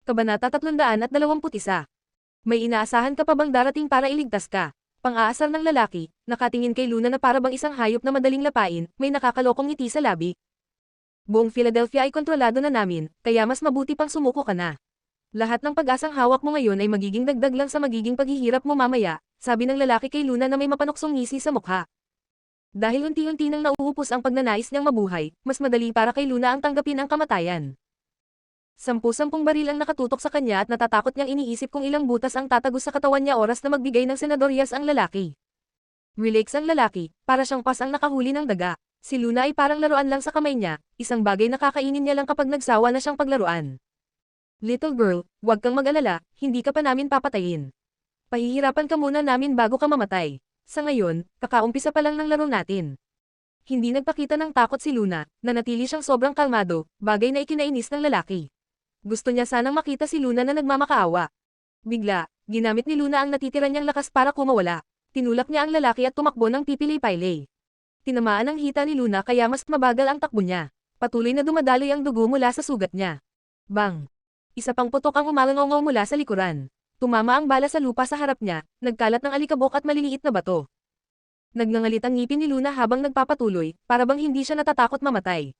Kabanata 321. May inaasahan ka pa bang darating para iligtas ka? Pang-aasar ng lalaki, nakatingin kay Luna na para bang isang hayop na madaling lapain, may nakakalokong ngiti sa labi. Buong Philadelphia ay kontrolado na namin, kaya mas mabuti pang sumuko ka na. Lahat ng pag-asang hawak mo ngayon ay magiging dagdag lang sa magiging paghihirap mo mamaya, sabi ng lalaki kay Luna na may mapanuksong ngisi sa mukha. Dahil unti-unti nang nauupos ang pagnanais niyang mabuhay, mas madali para kay Luna ang tanggapin ang kamatayan. 10-10 baril ang nakatutok sa kanya at natatakot niyang iniisip kung ilang butas ang tatagos sa katawan niya oras na magbigay ng senadoryas ang lalaki. Relax ang lalaki, para siyang pas ang nakahuli ng daga. Si Luna ay parang laruan lang sa kamay niya, isang bagay na kakainin niya lang kapag nagsawa na siyang paglaruan. Little girl, huwag kang mag-alala, hindi ka pa namin papatayin. Pahihirapan ka muna namin bago ka mamatay. Sa ngayon, kakaumpisa pa lang ng laro natin. Hindi nagpakita ng takot si Luna, nanatili siyang sobrang kalmado, bagay na ikinainis ng lalaki. Gusto niya sanang makita si Luna na nagmamakaawa. Bigla, ginamit ni Luna ang natitira niyang lakas para kumawala. Tinulak niya ang lalaki at tumakbo ng pipilay-paylay. Tinamaan ang hita ni Luna kaya mas mabagal ang takbo niya. Patuloy na dumadaloy ang dugo mula sa sugat niya. Bang! Isa pang putok ang umalangaw mula sa likuran. Tumama ang bala sa lupa sa harap niya, nagkalat ng alikabok at maliliit na bato. Nagngangalit ang ngipin ni Luna habang nagpapatuloy, para bang hindi siya natatakot mamatay.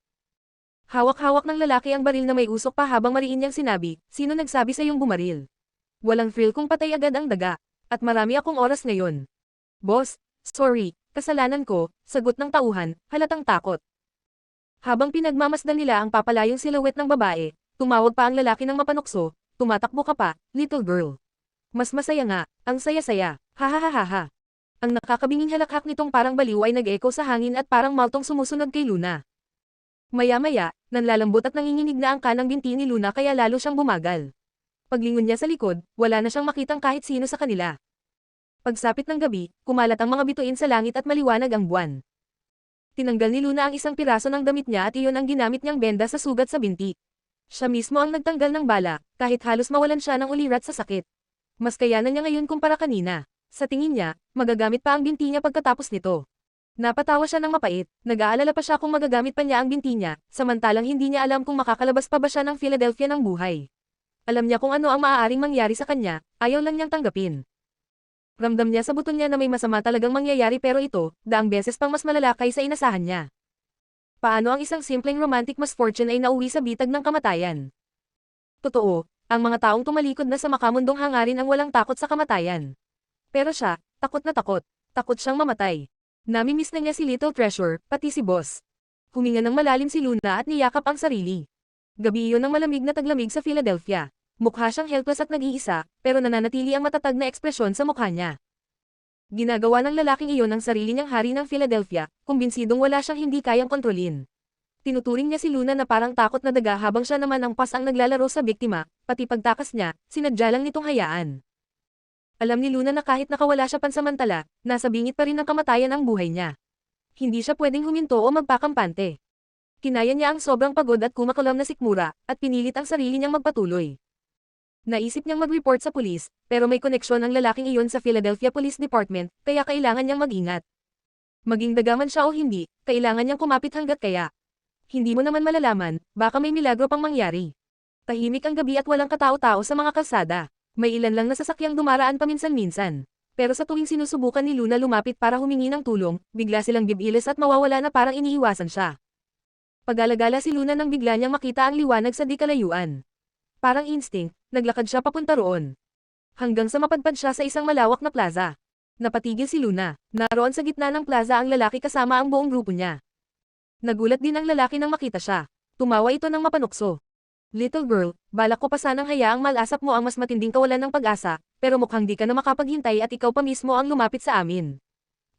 Hawak-hawak ng lalaki ang baril na may usok pa habang mariin niyang sinabi, sino nagsabi sa iyong bumaril? Walang thrill kung patay agad ang daga. At marami akong oras ngayon. Boss, sorry, kasalanan ko, sagot ng tauhan, halatang takot. Habang pinagmamasdan nila ang papalayong silhouette ng babae, tumawag pa ang lalaki ng mapanukso, tumatakbo ka pa, little girl. Mas masaya nga, ang saya-saya, ha. Ang nakakabinging halakhak nitong parang baliw ay nag-echo sa hangin at parang maltong sumusunod kay Luna. Maya-maya, nanlalambot at nanginginig na ang kanang binti ni Luna kaya lalo siyang bumagal. Paglingon niya sa likod, wala na siyang makitang kahit sino sa kanila. Pagsapit ng gabi, kumalat ang mga bituin sa langit at maliwanag ang buwan. Tinanggal ni Luna ang isang piraso ng damit niya at iyon ang ginamit niyang benda sa sugat sa binti. Siya mismo ang nagtanggal ng bala, kahit halos mawalan siya ng ulirat sa sakit. Mas kayanan niya ngayon kumpara kanina. Sa tingin niya, magagamit pa ang binti niya pagkatapos nito. Napatawa siya ng mapait, nag-aalala pa siya kung magagamit pa niya ang binti niya, samantalang hindi niya alam kung makakalabas pa ba siya ng Philadelphia ng buhay. Alam niya kung ano ang maaaring mangyari sa kanya, ayaw lang niyang tanggapin. Ramdam niya sa buto niya na may masama talagang mangyayari pero ito, daang beses pang mas malala kaysa inasahan niya. Paano ang isang simpleng romantic misfortune ay nauwi sa bitag ng kamatayan? Totoo, ang mga taong tumalikod na sa makamundong hangarin ang walang takot sa kamatayan. Pero siya, takot siyang mamatay. Namimiss na niya si Little Treasure, pati si Boss. Huminga ng malalim si Luna at niyakap ang sarili. Gabi iyon ng malamig na taglamig sa Philadelphia. Mukha siyang helpless at nag-iisa, pero nananatili ang matatag na ekspresyon sa mukha niya. Ginagawa ng lalaking iyon ang sarili niyang hari ng Philadelphia, kumbinsidong wala siyang hindi kayang kontrolin. Tinuturing niya si Luna na parang takot na daga habang siya naman ang pas ang naglalaro sa biktima, pati pagtakas niya, sinadya lang nitong hayaan. Alam ni Luna na kahit nakawala siya pansamantala, nasa bingit pa rin ng kamatayan ang buhay niya. Hindi siya pwedeng huminto o magpakampante. Kinaya niya ang sobrang pagod at kumakalam na sikmura, at pinilit ang sarili niyang magpatuloy. Naisip niyang mag-report sa pulis, pero may koneksyon ang lalaking iyon sa Philadelphia Police Department, kaya kailangan niyang mag-ingat. Maging dagaman siya o hindi, kailangan niyang kumapit hanggat kaya. Hindi mo naman malalaman, baka may milagro pang mangyari. Tahimik ang gabi at walang katao-tao sa mga kalsada. May ilan lang na sasakyang dumaraan paminsan-minsan. Pero sa tuwing sinusubukan ni Luna lumapit para humingi ng tulong, bigla silang bibilis at mawawala na parang iniiwasan siya. Pag-alagala si Luna nang bigla niyang makita ang liwanag sa di kalayuan. Parang instinct, naglakad siya papunta roon. Hanggang sa mapadpad siya sa isang malawak na plaza. Napatigil si Luna. Naroon sa gitna ng plaza ang lalaki kasama ang buong grupo niya. Nagulat din ang lalaki nang makita siya. Tumawa ito ng mapanukso. Little girl, balak ko pa sanang hayaang malasap mo ang mas matinding kawalan ng pag-asa, pero mukhang di ka na makapaghintay at ikaw pa mismo ang lumapit sa amin.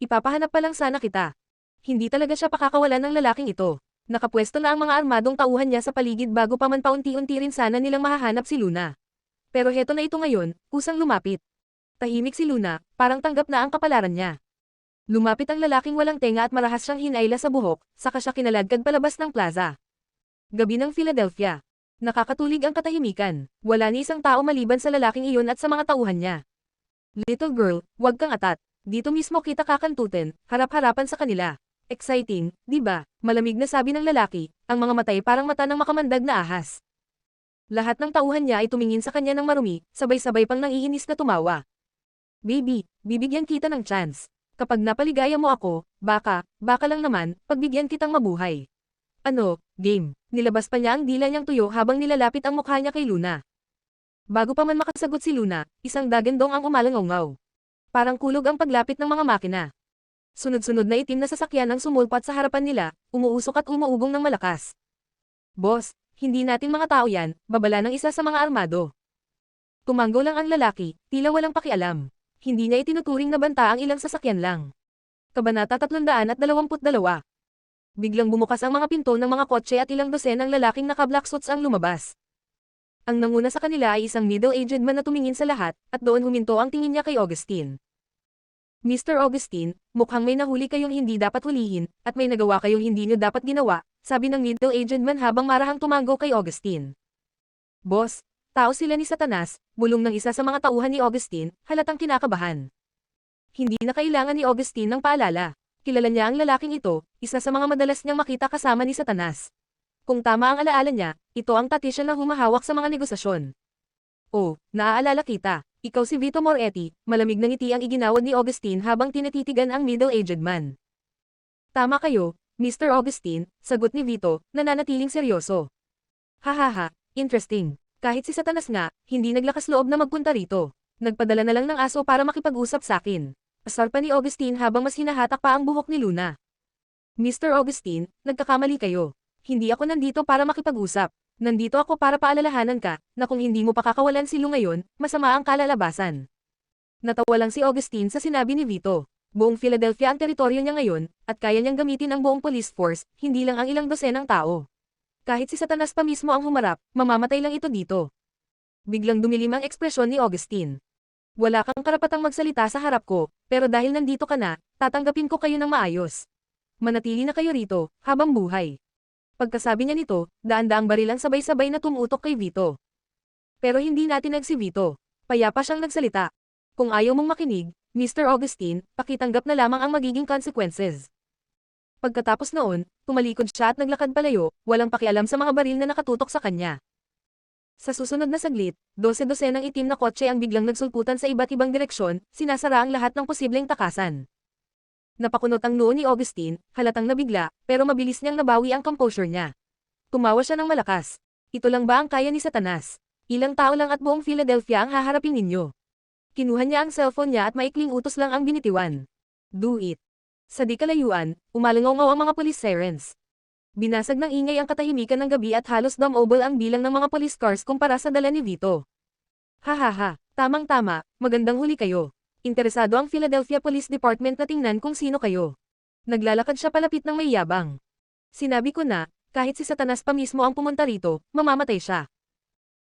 Ipapahanap pa lang sana kita. Hindi talaga siya pakakawalan ng lalaking ito. Nakapwesto na ang mga armadong tauhan niya sa paligid bago pa man paunti-unti rin sana nilang mahahanap si Luna. Pero heto na ito ngayon, kusang lumapit. Tahimik si Luna, parang tanggap na ang kapalaran niya. Lumapit ang lalaking walang tenga at marahas siyang hinayla sa buhok, saka siya kinaladkad palabas ng plaza. Gabi ng Philadelphia. Nakakatulig ang katahimikan. Wala ni isang tao maliban sa lalaking iyon at sa mga tauhan niya. Little girl, huwag kang atat. Dito mismo kita kakantutin, harap-harapan sa kanila. Exciting, di ba? Malamig na sabi ng lalaki, ang mga matay parang mata ng makamandag na ahas. Lahat ng tauhan niya ay tumingin sa kanya ng marumi, sabay-sabay pang nangiinis na tumawa. Baby, bibigyan kita ng chance. Kapag napaligaya mo ako, baka lang naman, pagbigyan kitang mabuhay. Ano, game. Nilabas pa niya ang dila niyang tuyo habang nilalapit ang mukha niya kay Luna. Bago pa man makasagot si Luna, isang dagandong ang umalangaw-ngaw. Parang kulog ang paglapit ng mga makina. Sunod-sunod na itim na sasakyan ang sumulpat sa harapan nila, umuusok at umuugong ng malakas. Boss, hindi natin mga tao yan, babala ng isa sa mga armado. Tumanggo lang ang lalaki, tila walang pakialam. Hindi niya itinuturing na banta ang ilang sasakyan lang. Kabanata 322. Biglang bumukas ang mga pinto ng mga kotse at ilang dosenang lalaking naka-black suits ang lumabas. Ang nanguna sa kanila ay isang middle-aged man na tumingin sa lahat, at doon huminto ang tingin niya kay Augustine. Mr. Augustine, mukhang may nahuli kayong hindi dapat hulihin, at may nagawa kayong hindi nyo dapat ginawa, sabi ng middle-aged man habang marahang tumanggo kay Augustine. Boss, tao sila ni Satanas, bulong ng isa sa mga tauhan ni Augustine, halatang kinakabahan. Hindi na kailangan ni Augustine ng paalala. Kilala niya ang lalaking ito, isa sa mga madalas niyang makita kasama ni Satanas. Kung tama ang alaala niya, ito ang tatisyan na humahawak sa mga negosasyon. Oh, naaalala kita. Ikaw si Vito Moretti, malamig na ngiti ang iginawad ni Augustine habang tinititigan ang middle-aged man. Tama kayo, Mr. Augustine, sagot ni Vito, nananatiling seryoso. Hahaha, interesting. Kahit si Satanas nga, hindi naglakas loob na magpunta rito. Nagpadala na lang ng aso para makipag-usap sa akin. Asar pa ni Augustine habang mas hinahatak pa ang buhok ni Luna. Mr. Augustine, nagkakamali kayo. Hindi ako nandito para makipag-usap. Nandito ako para paalalahanan ka, na kung hindi mo pakakawalan si Lu ngayon, masama ang kalalabasan. Natawa lang si Augustine sa sinabi ni Vito. Buong Philadelphia ang teritoryo niya ngayon, at kaya niyang gamitin ang buong police force, hindi lang ang ilang dosenang tao. Kahit si Satanas pa mismo ang humarap, mamamatay lang ito dito. Biglang dumilim ang ekspresyon ni Augustine. Wala kang karapatang magsalita sa harap ko, pero dahil nandito ka na, tatanggapin ko kayo ng maayos. Manatili na kayo rito, habang buhay. Pagkasabi niya nito, daan-daang baril ang sabay-sabay na tumutok kay Vito. Pero hindi natinag si Vito. Payapa siyang nagsalita. Kung ayaw mong makinig, Mr. Augustine, pakitanggap na lamang ang magiging consequences. Pagkatapos noon, tumalikod siya at naglakad palayo, walang pakialam sa mga baril na nakatutok sa kanya. Sa susunod na saglit, 12-dosenang itim na kotse ang biglang nagsulputan sa iba't ibang direksyon, sinasara ang lahat ng posibleng takasan. Napakunot ang noo ni Augustine, halatang nabigla, pero mabilis niyang nabawi ang composure niya. Tumawa siya ng malakas. Ito lang ba ang kaya ni Satanas? Ilang tao lang at buong Philadelphia ang haharapin ninyo. Kinuha niya ang cellphone niya at maikling utos lang ang binitiwan. Do it. Sa di kalayuan, umalangaw-ngaw ang mga police sirens. Binasag ng ingay ang katahimikan ng gabi at halos dumble ang bilang ng mga police cars kumpara sa dala ni Vito. Hahaha, tamang-tama, magandang huli kayo. Interesado ang Philadelphia Police Department na tingnan kung sino kayo. Naglalakad siya palapit ng may yabang. Sinabi ko na, kahit si Satanas pa mismo ang pumunta rito, mamamatay siya.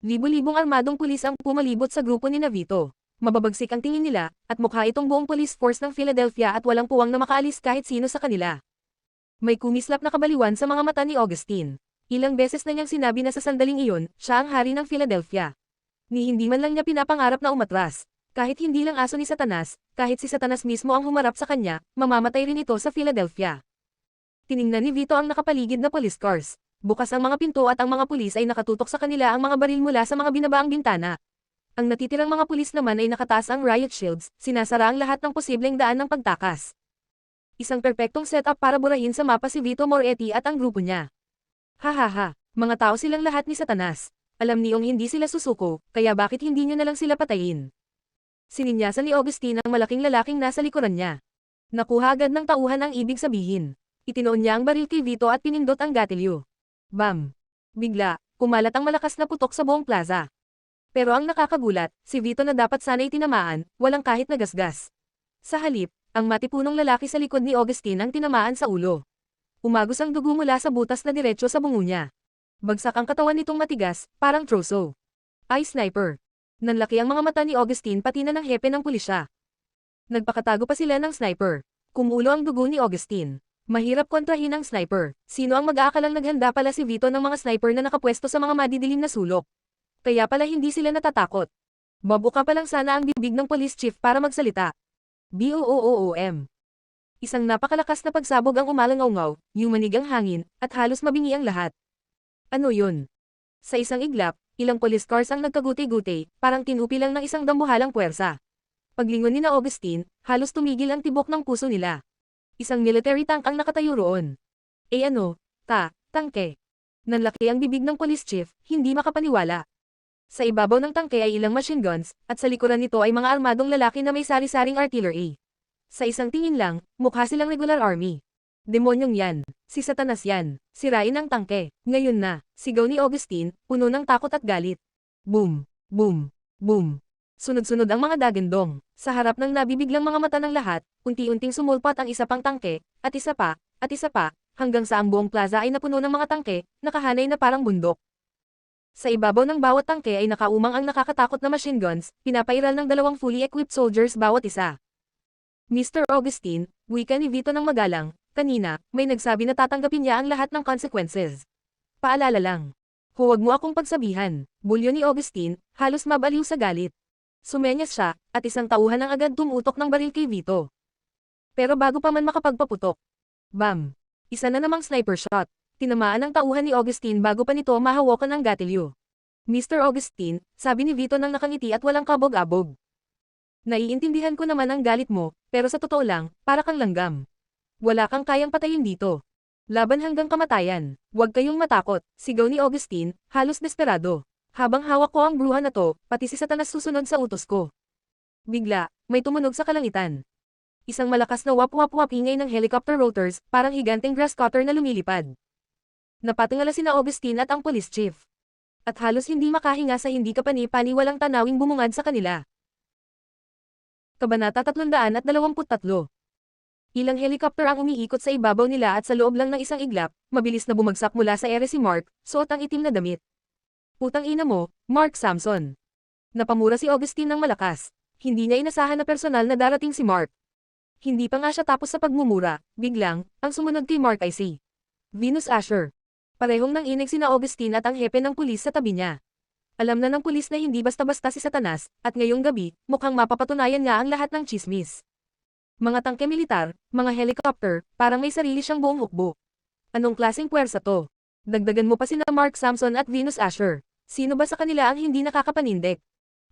Libo-libong armadong pulis ang pumalibot sa grupo ni Vito. Mababagsik ang tingin nila, at mukha itong buong police force ng Philadelphia at walang puwang na makaalis kahit sino sa kanila. May kumislap na kabaliwan sa mga mata ni Augustine. Ilang beses na niyang sinabi na sa sandaling iyon, siya ang hari ng Philadelphia. Ni hindi man lang niya pinapangarap na umatras. Kahit hindi lang aso ni Satanas, kahit si Satanas mismo ang humarap sa kanya, mamamatay rin ito sa Philadelphia. Tiningnan ni Vito ang nakapaligid na police cars. Bukas ang mga pinto at ang mga pulis ay nakatutok sa kanila ang mga baril mula sa mga binabaang bintana. Ang natitirang mga pulis naman ay nakataas ang riot shields, sinasara ang lahat ng posibleng daan ng pagtakas. Isang perpektong setup para burahin sa mapa si Vito Moretti at ang grupo niya. Hahaha, mga tao silang lahat ni Satanas. Alam niyong hindi sila susuko, kaya bakit hindi niyo na lang sila patayin? Sininyasan ni Augustine ang malaking lalaking nasa likuran niya. Nakuha agad ng tauhan ang ibig sabihin. Itinoon niya ang baril kay Vito at pinindot ang gatilyo. Bam! Bigla, kumalat ang malakas na putok sa buong plaza. Pero ang nakakagulat, si Vito na dapat sana'y tinamaan, walang kahit nagasgas. Sa halip, ang matipunong lalaki sa likod ni Augustine ang tinamaan sa ulo. Umagos ang dugo mula sa butas na diretso sa bungo niya. Bagsak ang katawan nitong matigas, parang troso. Ay sniper! Nanlaki ang mga mata ni Augustine pati na ng hepe ng pulisya. Nagpakatago pa sila ng sniper. Kumulo ang dugo ni Augustine. Mahirap kontrahin ang sniper. Sino ang mag-aakalang naghanda pala si Vito ng mga sniper na nakapwesto sa mga madidilim na sulok? Kaya pala hindi sila natatakot. Mabuka pa lang sana ang bibig ng police chief para magsalita. BOOOM. Isang napakalakas na pagsabog ang umalangaw-ngaw, yumanig ang hangin, at halos mabingi ang lahat. Ano yun? Sa isang iglap, Ilang police cars ang nagkaguti-guti, parang tinupi lang ng isang dambuhalang puwersa. Paglingon ni na Augustine, halos tumigil ang tibok ng puso nila. Isang military tank ang nakatayo roon. Ano? Tangke. Nanlaki ang bibig ng police chief, hindi makapaniwala. Sa ibabaw ng tangke ay ilang machine guns, at sa likuran nito ay mga armadong lalaki na may sari-saring artillery. Sa isang tingin lang, mukha silang regular army. Demonyong yan. Si Satanas yan. Sirain ang tangke. Ngayon na, sigaw ni Augustine, puno ng takot at galit. Boom! Boom! Boom! Sunod-sunod ang mga dagendong. Sa harap ng nabibiglang mga mata ng lahat, unti-unting sumulpat ang isa pang tangke, at isa pa, hanggang sa ang buong plaza ay napuno ng mga tangke, nakahanay na parang bundok. Sa ibabaw ng bawat tangke ay nakaumang ang nakakatakot na machine guns, pinapairal ng 2 fully equipped soldiers bawat isa. Mr. Augustine, wika ni Vito ng magalang, kanina, may nagsabi na tatanggapin niya ang lahat ng consequences. Paalala lang. Huwag mo akong pagsabihan, bulyo ni Augustine, halos mabaliw sa galit. Sumenyas siya, at isang tauhan ang agad tumutok ng baril kay Vito. Pero bago pa man makapagpaputok. Bam! Isa na namang sniper shot. Tinamaan ang tauhan ni Augustine bago pa nito mahawakan ng gatilyo. Mr. Augustine, sabi ni Vito nang nakangiti at walang kabog-abog. Naiintindihan ko naman ang galit mo, pero sa totoo lang, para kang langgam. Wala kang kayang patayin dito. Laban hanggang kamatayan. Huwag kayong matakot, sigaw ni Augustine, halos desperado. Habang hawak ko ang bruha na to, pati si Satanas susunod sa utos ko. Bigla, may tumunog sa kalangitan. Isang malakas na wap-wap-wap ingay ng helicopter rotors, parang higanteng grass cutter na lumilipad. Napatingala sina Augustine at ang police chief. At halos hindi makahinga sa hindi kapani-paniwalang tanawing bumungad sa kanila. Kabanata 323. Ilang helicopter ang umiikot sa ibabaw nila at sa loob lang ng isang iglap, mabilis na bumagsak mula sa ere si Mark, suot ang itim na damit. Putang ina mo, Mark Samson. Napamura si Augustine ng malakas. Hindi niya inasahan na personal na darating si Mark. Hindi pa nga siya tapos sa pagmumura, biglang, ang sumunod kay Mark ay si Venus Asher. Parehong nanginig sina Augustine at ang hepe ng pulis sa tabi niya. Alam na ng pulis na hindi basta-basta si Satanas, at ngayong gabi, mukhang mapapatunayan nga ang lahat ng chismis. Mga tangke militar, mga helicopter, parang may sarili siyang buong hukbo. Anong klaseng puwersa to? Dagdagan mo pa sina Mark Samson at Venus Asher. Sino ba sa kanila ang hindi nakakapanindik?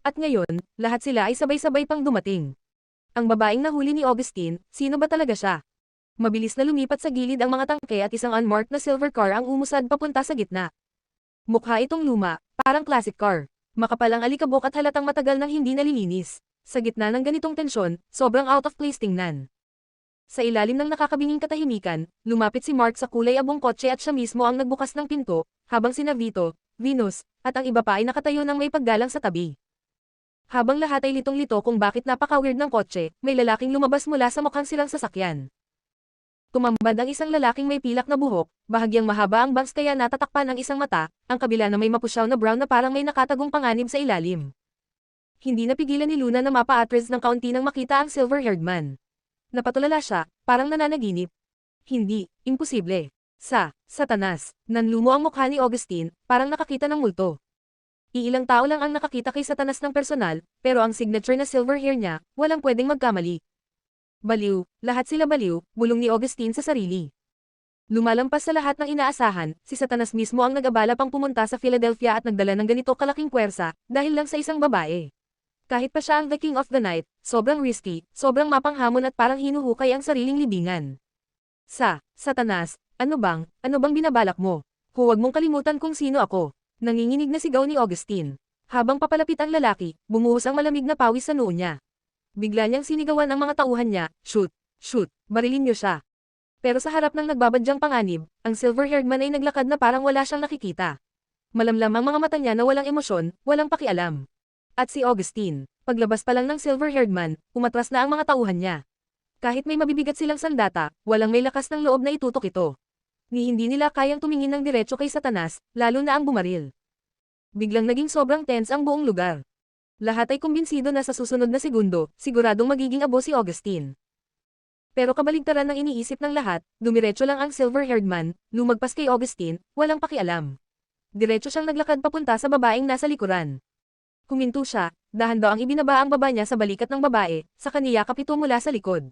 At ngayon, lahat sila ay sabay-sabay pang dumating. Ang babaeng nahuli ni Augustine, sino ba talaga siya? Mabilis na lumipat sa gilid ang mga tangke at isang unmarked na silver car ang umusad papunta sa gitna. Mukha itong luma, parang classic car. Makapal ang alikabok at halatang matagal nang hindi nalilinis. Sa gitna ng ganitong tensyon, sobrang out of place tingnan. Sa ilalim ng nakakabinging katahimikan, lumapit si Mark sa kulay abong kotse at siya mismo ang nagbukas ng pinto, habang sina Vito, Venus, at ang iba pa ay nakatayo ng may paggalang sa tabi. Habang lahat ay litong-lito kung bakit napaka-weird ng kotse, may lalaking lumabas mula sa mukhang silang sasakyan. Tumambad ang isang lalaking may pilak na buhok, bahagyang mahaba ang bangs kaya natatakpan ang isang mata, ang kabila na may mapusyaw na brown na parang may nakatagong panganib sa ilalim. Hindi napigilan ni Luna na mapa-atras ng kaunti nang makita ang silver-haired man. Napatulala siya, parang nananaginip. Hindi, imposible. Satanas, nanlumo ang mukha ni Augustine, parang nakakita ng multo. Iilang tao lang ang nakakita kay Satanas ng personal, pero ang signature na silver hair niya, walang pwedeng magkamali. Baliw, lahat sila baliw, bulong ni Augustine sa sarili. Lumalampas sa lahat ng inaasahan, si Satanas mismo ang nag-abala pang pumunta sa Philadelphia at nagdala ng ganito kalaking puwersa, dahil lang sa isang babae. Kahit pa siya ang the king of the night, sobrang risky, sobrang mapanghamon at parang hinuhukay ang sariling libingan. Satanas, ano bang binabalak mo? Huwag mong kalimutan kung sino ako. Nanginginig na sigaw ni Augustine. Habang papalapit ang lalaki, bumuhos ang malamig na pawis sa noo niya. Bigla niyang sinigawan ang mga tauhan niya, shoot, barilin niyo siya. Pero sa harap ng nagbabadyang panganib, ang silver-haired man ay naglakad na parang wala siyang nakikita. Malamlam ang mga mata niya na walang emosyon, walang pakialam. At si Augustine, paglabas pa lang ng silver-haired man, umatras na ang mga tauhan niya. Kahit may mabibigat silang sandata, walang may lakas ng loob na itutok ito. Ni hindi nila kayang tumingin ng diretso kay Satanas, lalo na ang bumaril. Biglang naging sobrang tense ang buong lugar. Lahat ay kumbinsido na sa susunod na segundo, siguradong magiging abo si Augustine. Pero kabaligtaran ng iniisip ng lahat, dumiretso lang ang silver-haired man, lumagpas kay Augustine, walang pakialam. Diretso siyang naglakad papunta sa babaeng nasa likuran. Huminto siya, dahan-daw ang ibinaba ang baba niya sa balikat ng babae, sa kaniyakap ito mula sa likod.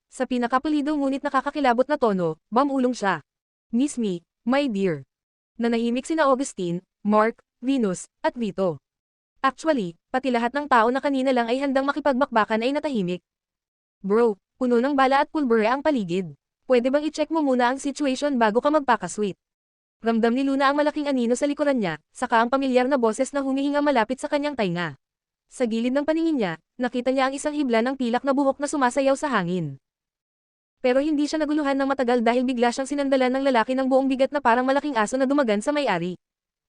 Sa pinakapulido ngunit nakakakilabot na tono, bamulong siya. Miss me, my dear. Nanahimik sina Augustine, Mark, Venus, at Vito. Actually, pati lahat ng tao na kanina lang ay handang makipagbakbakan ay natahimik. Bro, puno ng bala at pulbure ang paligid. Pwede bang i-check mo muna ang situation bago ka magpakasweet? Ramdam ni Luna ang malaking anino sa likuran niya, saka ang pamilyar na boses na humihinga malapit sa kanyang tainga. Sa gilid ng paningin niya, nakita niya ang isang hibla ng pilak na buhok na sumasayaw sa hangin. Pero hindi siya naguluhan ng matagal dahil bigla siyang sinandalan ng lalaki ng buong bigat na parang malaking aso na dumagan sa may-ari.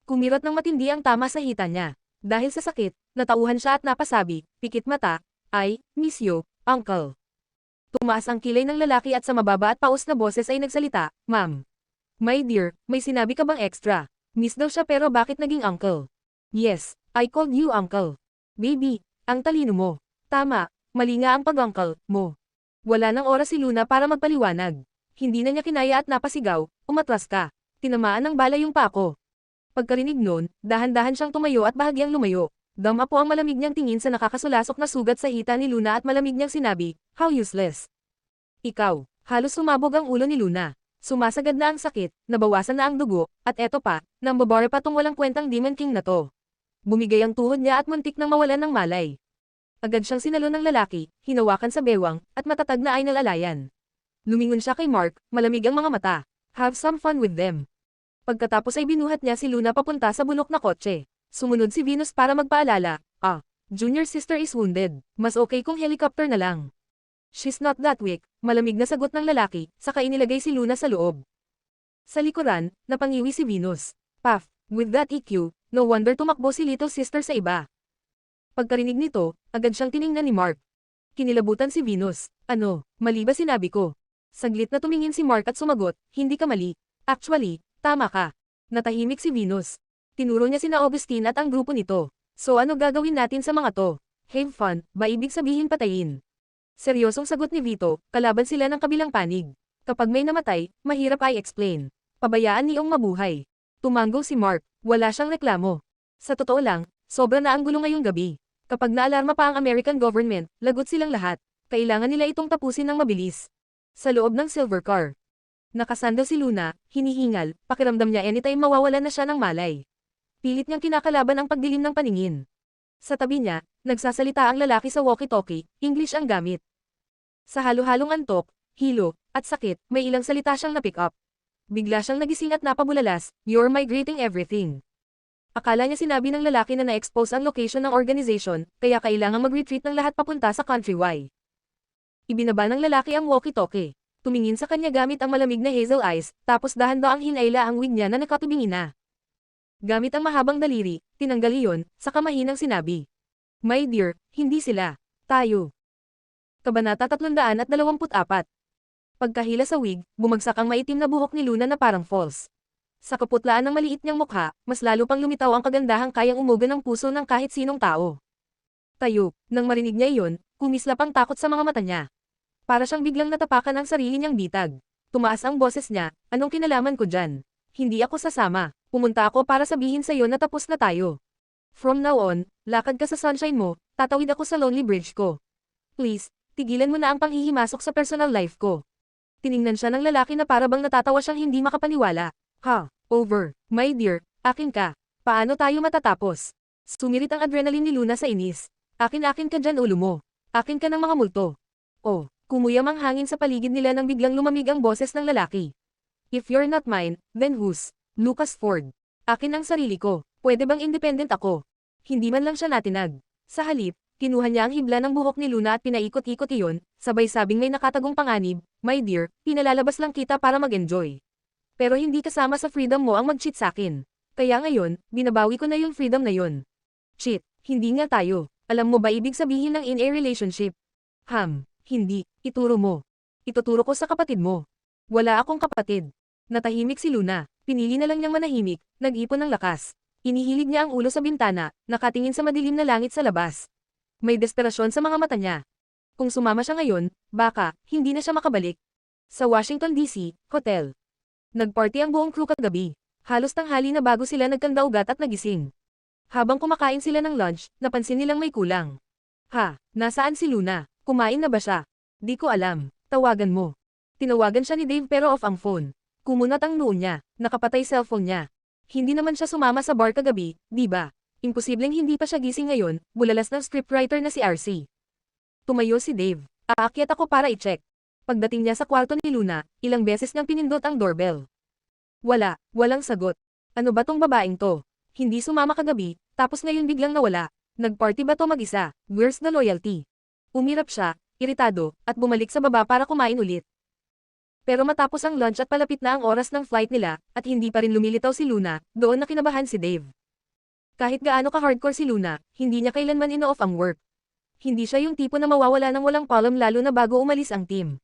Kumirot ng matindi ang tama sa hita niya. Dahil sa sakit, natauhan siya at napasabi, pikit mata, "I miss you, uncle." Tumaas ang kilay ng lalaki at sa mababa at paus na boses ay nagsalita, "Ma'am. My dear, may sinabi ka bang extra?" Miss daw siya pero bakit naging uncle? "Yes, I called you uncle." "Baby, ang talino mo." "Tama, mali nga ang pag-uncle mo." Wala nang oras si Luna para magpaliwanag. Hindi na niya kinaya at napasigaw, "Umatras ka. Tinamaan ng bala yung pa ako." Pagkarinig nun, dahan-dahan siyang tumayo at bahagyang lumayo. Dama po ang malamig niyang tingin sa nakakasulasok na sugat sa hita ni Luna at malamig niyang sinabi, "How useless." "Ikaw." Halos sumabog ang ulo ni Luna. Sumasagad na ang sakit, nabawasan na ang dugo, at eto pa, nambabare pa tong walang kwentang Demon King na to. Bumigay ang tuhod niya at muntik nang mawalan ng malay. Agad siyang sinalo ng lalaki, hinawakan sa bewang, at matatag na ay nalalayan. Lumingon siya kay Mark, malamig ang mga mata. "Have some fun with them." Pagkatapos ay binuhat niya si Luna papunta sa bulok na kotse. Sumunod si Venus para magpaalala, "Junior sister is wounded. Mas okay kung helicopter na lang." "She's not that weak," malamig na sagot ng lalaki, saka inilagay si Luna sa loob. Sa likuran, napangiwi si Venus. "Puff, with that EQ, no wonder tumakbo si little sister sa iba." Pagkarinig nito, agad siyang tiningnan ni Mark. Kinilabutan si Venus. "Ano, mali ba sinabi ko?" Saglit na tumingin si Mark at sumagot, "Hindi ka mali. Actually, tama ka." Natahimik si Venus. Tinuro niya sina Augustine at ang grupo nito. "So ano gagawin natin sa mga to? Have fun, ba ibig sabihin patayin?" Seryosong sagot ni Vito, kalaban sila ng kabilang panig. "Kapag may namatay, mahirap ay explain. Pabayaan niyong mabuhay." Tumango si Mark, wala siyang reklamo. Sa totoo lang, sobra na ang gulo ngayong gabi. Kapag naalarma pa ang American government, lagot silang lahat. Kailangan nila itong tapusin ng mabilis. Sa loob ng silver car. Nakasando si Luna, hinihingal, pakiramdam niya anytime mawawalan na siya ng malay. Pilit niyang kinakalaban ang pagdilim ng paningin. Sa tabi niya, nagsasalita ang lalaki sa walkie-talkie, English ang gamit. Sa halo-halong antok, hilo, at sakit, may ilang salita siyang na-pick up. Bigla siyang nagising at napabulalas, "You're migrating everything." Akala niya sinabi ng lalaki na na-expose ang location ng organization, kaya kailangang mag-retreat ng lahat papunta sa Country Y. Ibinaba ng lalaki ang walkie-talkie. Tumingin sa kanya gamit ang malamig na hazel eyes, tapos dahan-daang hinayla ang wig niya na nakatubingi na. Gamit ang mahabang daliri, tinanggal iyon, saka mahinang sinabi, "My dear, hindi sila. Tayo." Kabanata 324. Pagkahila sa wig, bumagsak ang maitim na buhok ni Luna na parang falls. Sa kaputlaan ng maliit niyang mukha, mas lalo pang lumitaw ang kagandahang kayang umuga ng puso ng kahit sinong tao. Tayo, nang marinig niya iyon, kumislap ang takot sa mga mata niya. Para siyang biglang natapakan ang sarili niyang bitag. Tumaas ang boses niya, "Anong kinalaman ko dyan? Hindi ako sasama. Pumunta ako para sabihin sa'yo na tapos na tayo. From now on, lakad ka sa sunshine mo, tatawid ako sa lonely bridge ko. Please, tigilan mo na ang panghihimasok sa personal life ko." Tiningnan siya ng lalaki na parabang natatawa siyang hindi makapaniwala. Over. "My dear, akin ka. Paano tayo matatapos?" Sumirit ang adrenaline ni Luna sa inis. Akin ka dyan ulo mo. Akin ka ng mga multo." "Oh." Kumuyam ang hangin sa paligid nila nang biglang lumamig ang boses ng lalaki. "If you're not mine, then whose? Lucas Ford. Akin ang sarili ko. Pwede bang independent ako?" Hindi man lang siya natinag. Sa halip, kinuha niya ang hibla ng buhok ni Luna at pinaikot-ikot iyon, sabay sabing may nakatagong panganib, "My dear, pinalalabas lang kita para mag-enjoy. Pero hindi kasama sa freedom mo ang mag-cheat sakin. Kaya ngayon, binabawi ko na yung freedom na yun." "Cheat, hindi nga tayo. Alam mo ba ibig sabihin ng in a relationship?" Hindi. Ituro mo." "Ituturo ko sa kapatid mo." "Wala akong kapatid." Natahimik si Luna. Pinili na lang niyang manahimik, nag-ipon ng lakas. Inihilig niya ang ulo sa bintana, nakatingin sa madilim na langit sa labas. May desperasyon sa mga mata niya. Kung sumama siya ngayon, baka, hindi na siya makabalik. Sa Washington DC, hotel. Nagparty ang buong crew kagabi. Halos tanghali na bago sila nagkandaugat at nagising. Habang kumakain sila ng lunch, napansin nilang may kulang. Nasaan si Luna? Kumain na ba siya? "Di ko alam. Tawagan mo." Tinawagan siya ni Dave pero off ang phone. Kumunat ang noo niya, nakapatay cellphone niya. Hindi naman siya sumama sa bar kagabi, di ba? Imposibleng hindi pa siya gising ngayon, bulalas ng scriptwriter na si RC. Tumayo si Dave. Aakyat ako para i-check. Pagdating niya sa kwarto ni Luna, ilang beses niyang pinindot ang doorbell. Walang sagot. Ano ba tong babaeng to? Hindi sumama kagabi, tapos ngayon biglang nawala. Nagparty ba to mag-isa? Where's the loyalty? Umirap siya, iritado, at bumalik sa baba para kumain ulit. Pero matapos ang lunch at palapit na ang oras ng flight nila, at hindi pa rin lumilitaw si Luna, doon na kinabahan si Dave. Kahit gaano ka-hardcore si Luna, hindi niya kailanman ino-off ang work. Hindi siya yung tipo na mawawala ng walang palom lalo na bago umalis ang team.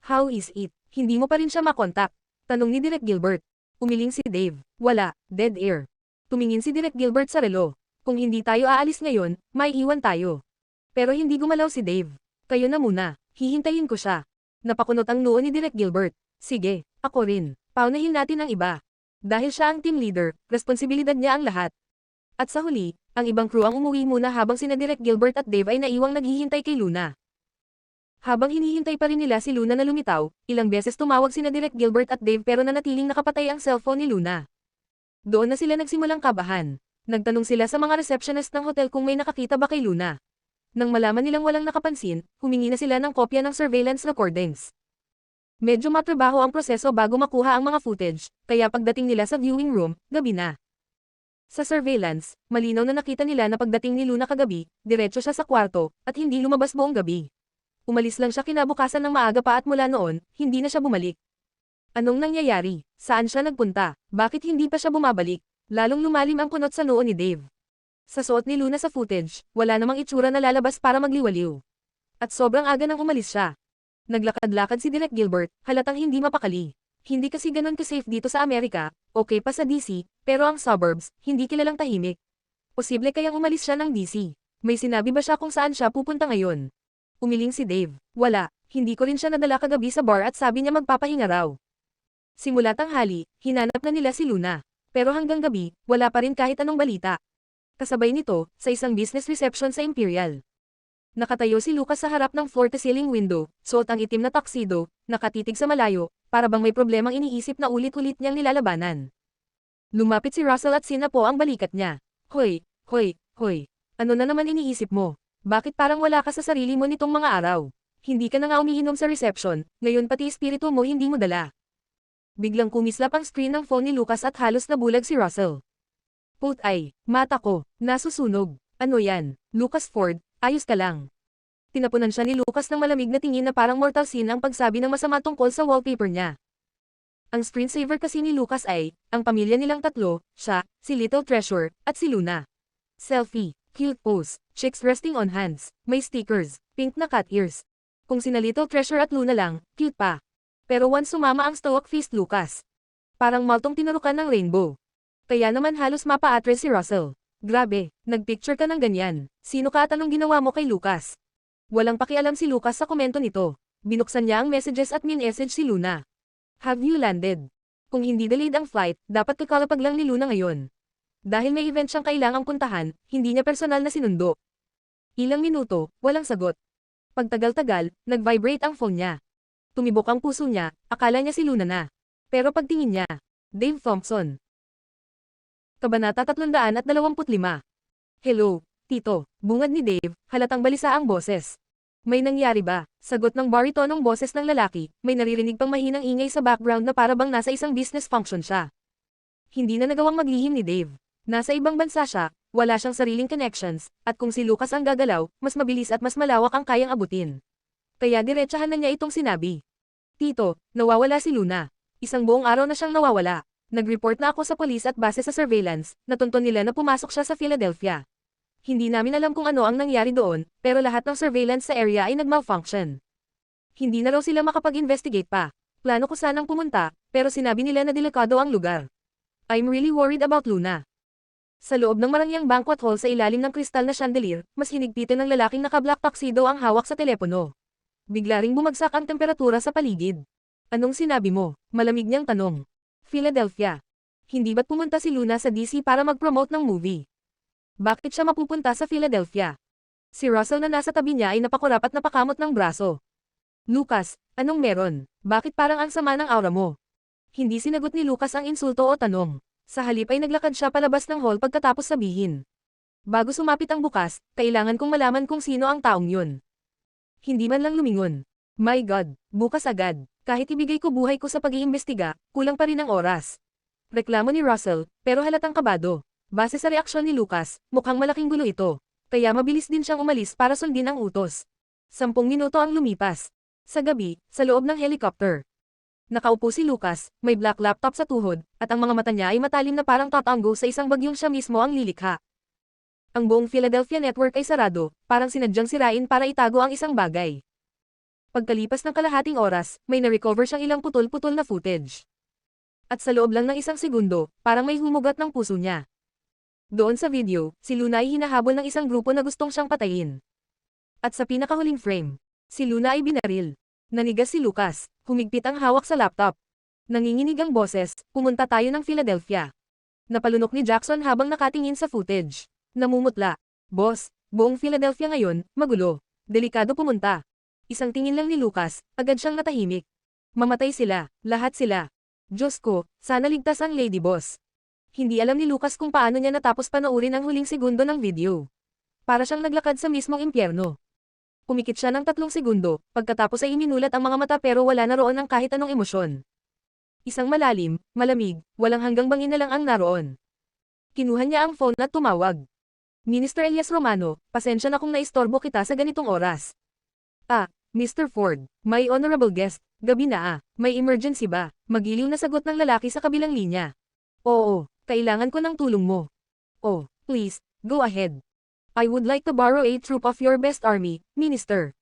How is it? Hindi mo pa rin siya makontak? Tanong ni Direk Gilbert. Umiling si Dave. Wala, dead air. Tumingin si Direk Gilbert sa relo. Kung hindi tayo aalis ngayon, may iwan tayo. Pero hindi gumalaw si Dave. Kayo na muna, hihintayin ko siya. Napakunot ang noo ni Direk Gilbert. Sige, ako rin. Paunahin natin ang iba. Dahil siya ang team leader, responsibilidad niya ang lahat. At sa huli, ang ibang crew ang umuwi muna habang sina Direk Gilbert at Dave ay naiwang naghihintay kay Luna. Habang hinihintay pa rin nila si Luna na lumitaw, ilang beses tumawag sina Direk Gilbert at Dave pero nanatiling nakapatay ang cellphone ni Luna. Doon na sila nagsimulang kabahan. Nagtanong sila sa mga receptionist ng hotel kung may nakakita ba kay Luna. Nang malaman nilang walang nakapansin, humingi na sila ng kopya ng surveillance recordings. Medyo matrabaho ang proseso bago makuha ang mga footage, kaya pagdating nila sa viewing room, gabi na. Sa surveillance, malinaw na nakita nila na pagdating ni Luna kagabi, diretso siya sa kwarto, at hindi lumabas buong gabi. Umalis lang siya kinabukasan ng maaga pa at mula noon, hindi na siya bumalik. Anong nangyayari? Saan siya nagpunta? Bakit hindi pa siya bumabalik? Lalong lumalim ang kunot sa noo ni Dave. Sa suot ni Luna sa footage, wala namang itsura na lalabas para magliwaliw. At sobrang aga nang umalis siya. Naglakad-lakad si Direk Gilbert, halatang hindi mapakali. Hindi kasi ganon ka-safe dito sa Amerika, okay pa sa DC, pero ang suburbs, hindi kilalang tahimik. Posible kayang umalis siya ng DC. May sinabi ba siya kung saan siya pupunta ngayon? Umiling si Dave. Wala, hindi ko rin siya nadala kagabi sa bar at sabi niya magpapahinga raw. Simula tanghali, hinanap na nila si Luna. Pero hanggang gabi, wala pa rin kahit anong balita. Kasabay nito, sa isang business reception sa Imperial. Nakatayo si Lucas sa harap ng floor-to-ceiling window, suot ang itim na tuxedo, nakatitig sa malayo, para bang may problemang iniisip na ulit-ulit niyang nilalabanan. Lumapit si Russell at sinapo ang balikat niya. Hoy. Ano na naman iniisip mo? Bakit parang wala ka sa sarili mo nitong mga araw? Hindi ka na nga umiinom sa reception, ngayon pati espiritu mo hindi mo dala. Biglang kumislap ang screen ng phone ni Lucas at halos nabulag si Russell. Putay, mata ko, nasusunog. Ano yan? Lucas Ford, ayos ka lang. Tinapunan siya ni Lucas ng malamig na tingin na parang mortal sin ang pagsabi ng masama tungkol sa wallpaper niya. Ang screensaver kasi ni Lucas ay, ang pamilya nilang tatlo, siya, si Little Treasure, at si Luna. Selfie, cute pose, chicks resting on hands, may stickers, pink na cat ears. Kung sina Little Treasure at Luna lang, cute pa. Pero once sumama ang stoic-faced Lucas. Parang maltong tinurukan ng rainbow. Kaya naman halos mapa-atres si Russell. Grabe, nagpicture ka ng ganyan. Sino ka at anong ginawa mo kay Lucas? Walang pakialam si Lucas sa komento nito. Binuksan niya ang messages at min-message si Luna. Have you landed? Kung hindi delayed ang flight, dapat kakalapag lang ni Luna ngayon. Dahil may event siyang kailangang puntahan, hindi niya personal na sinundo. Ilang minuto, walang sagot. Pagtagal-tagal, nag-vibrate ang phone niya. Tumibok ang puso niya, akala niya si Luna na. Pero pagtingin niya, Dave Thompson. Kabanata 325. Hello, Tito, bungad ni Dave, halatang balisa ang boses. May nangyari ba? Sagot ng baritonong boses ng lalaki, may naririnig pang mahinang ingay sa background na parabang nasa isang business function siya. Hindi na nagawang maglihim ni Dave. Nasa ibang bansa siya, wala siyang sariling connections, at kung si Lucas ang gagalaw, mas mabilis at mas malawak ang kayang abutin. Kaya diretsahan na niya itong sinabi. Tito, nawawala si Luna. Isang buong araw na siyang nawawala. Nag-report na ako sa polis at base sa surveillance, natunton nila na pumasok siya sa Philadelphia. Hindi namin alam kung ano ang nangyari doon, pero lahat ng surveillance sa area ay nag-malfunction. Hindi na raw sila makapag-investigate pa. Plano ko sanang pumunta, pero sinabi nila na delikado ang lugar. I'm really worried about Luna. Sa loob ng marangyang banquet hall sa ilalim ng kristal na chandelier, mas hinigpitan ng lalaking naka-black tuxedo ang hawak sa telepono. Bigla ring bumagsak ang temperatura sa paligid. Anong sinabi mo? Malamig niyang tanong. Philadelphia. Hindi ba't pumunta si Luna sa DC para mag-promote ng movie? Bakit siya mapupunta sa Philadelphia? Si Russell na nasa tabi niya ay napakurap at napakamot ng braso. Lucas, anong meron? Bakit parang ang sama ng aura mo? Hindi sinagot ni Lucas ang insulto o tanong. Sa halip ay naglakad siya palabas ng hall pagkatapos sabihin. Bago sumapit ang bukas, kailangan kong malaman kung sino ang taong yun. Hindi man lang lumingon. My God, bukas agad. Kahit ibigay ko buhay ko sa pag-iimbestiga, kulang pa rin ang oras. Reklamo ni Russell, pero halatang kabado. Base sa reaksyon ni Lucas, mukhang malaking gulo ito. Kaya mabilis din siyang umalis para sundin ang utos. 10 minuto ang lumipas. Sa gabi, sa loob ng helicopter. Nakaupo si Lucas, may black laptop sa tuhod, at ang mga mata niya ay matalim na parang tatango sa isang bagyong siya mismo ang lilikha. Ang buong Philadelphia network ay sarado, parang sinadyang sirain para itago ang isang bagay. Pagkalipas ng kalahating oras, may na-recover siyang ilang putol-putol na footage. At sa loob lang ng isang segundo, parang may humugat ng puso niya. Doon sa video, si Luna ay hinahabol ng isang grupo na gustong siyang patayin. At sa pinakahuling frame, si Luna ay binaril. Nanigas si Lucas, humigpit ang hawak sa laptop. Nanginginig ang boses, pumunta tayo ng Philadelphia. Napalunok ni Jackson habang nakatingin sa footage. Namumutla. Boss, buong Philadelphia ngayon, magulo. Delikado pumunta. Isang tingin lang ni Lucas, agad siyang natahimik. Mamatay sila, lahat sila. Diyos ko, sana ligtas ang lady boss. Hindi alam ni Lucas kung paano niya natapos panoorin ang huling segundo ng video. Para siyang naglakad sa mismong impyerno. Pumikit siya ng 3 segundo, pagkatapos ay iminulat ang mga mata pero wala na roon ng kahit anong emosyon. Isang malalim, malamig, walang hanggang bangin na lang ang naroon. Kinuha niya ang phone at tumawag. Minister Elias Romano, pasensya na kung naistorbo kita sa ganitong oras. Mr. Ford, my honorable guest, gabi na may emergency ba? Magiliw na sagot ng lalaki sa kabilang linya. Oo, kailangan ko ng tulong mo. Oh, please, go ahead. I would like to borrow a troop of your best army, Minister.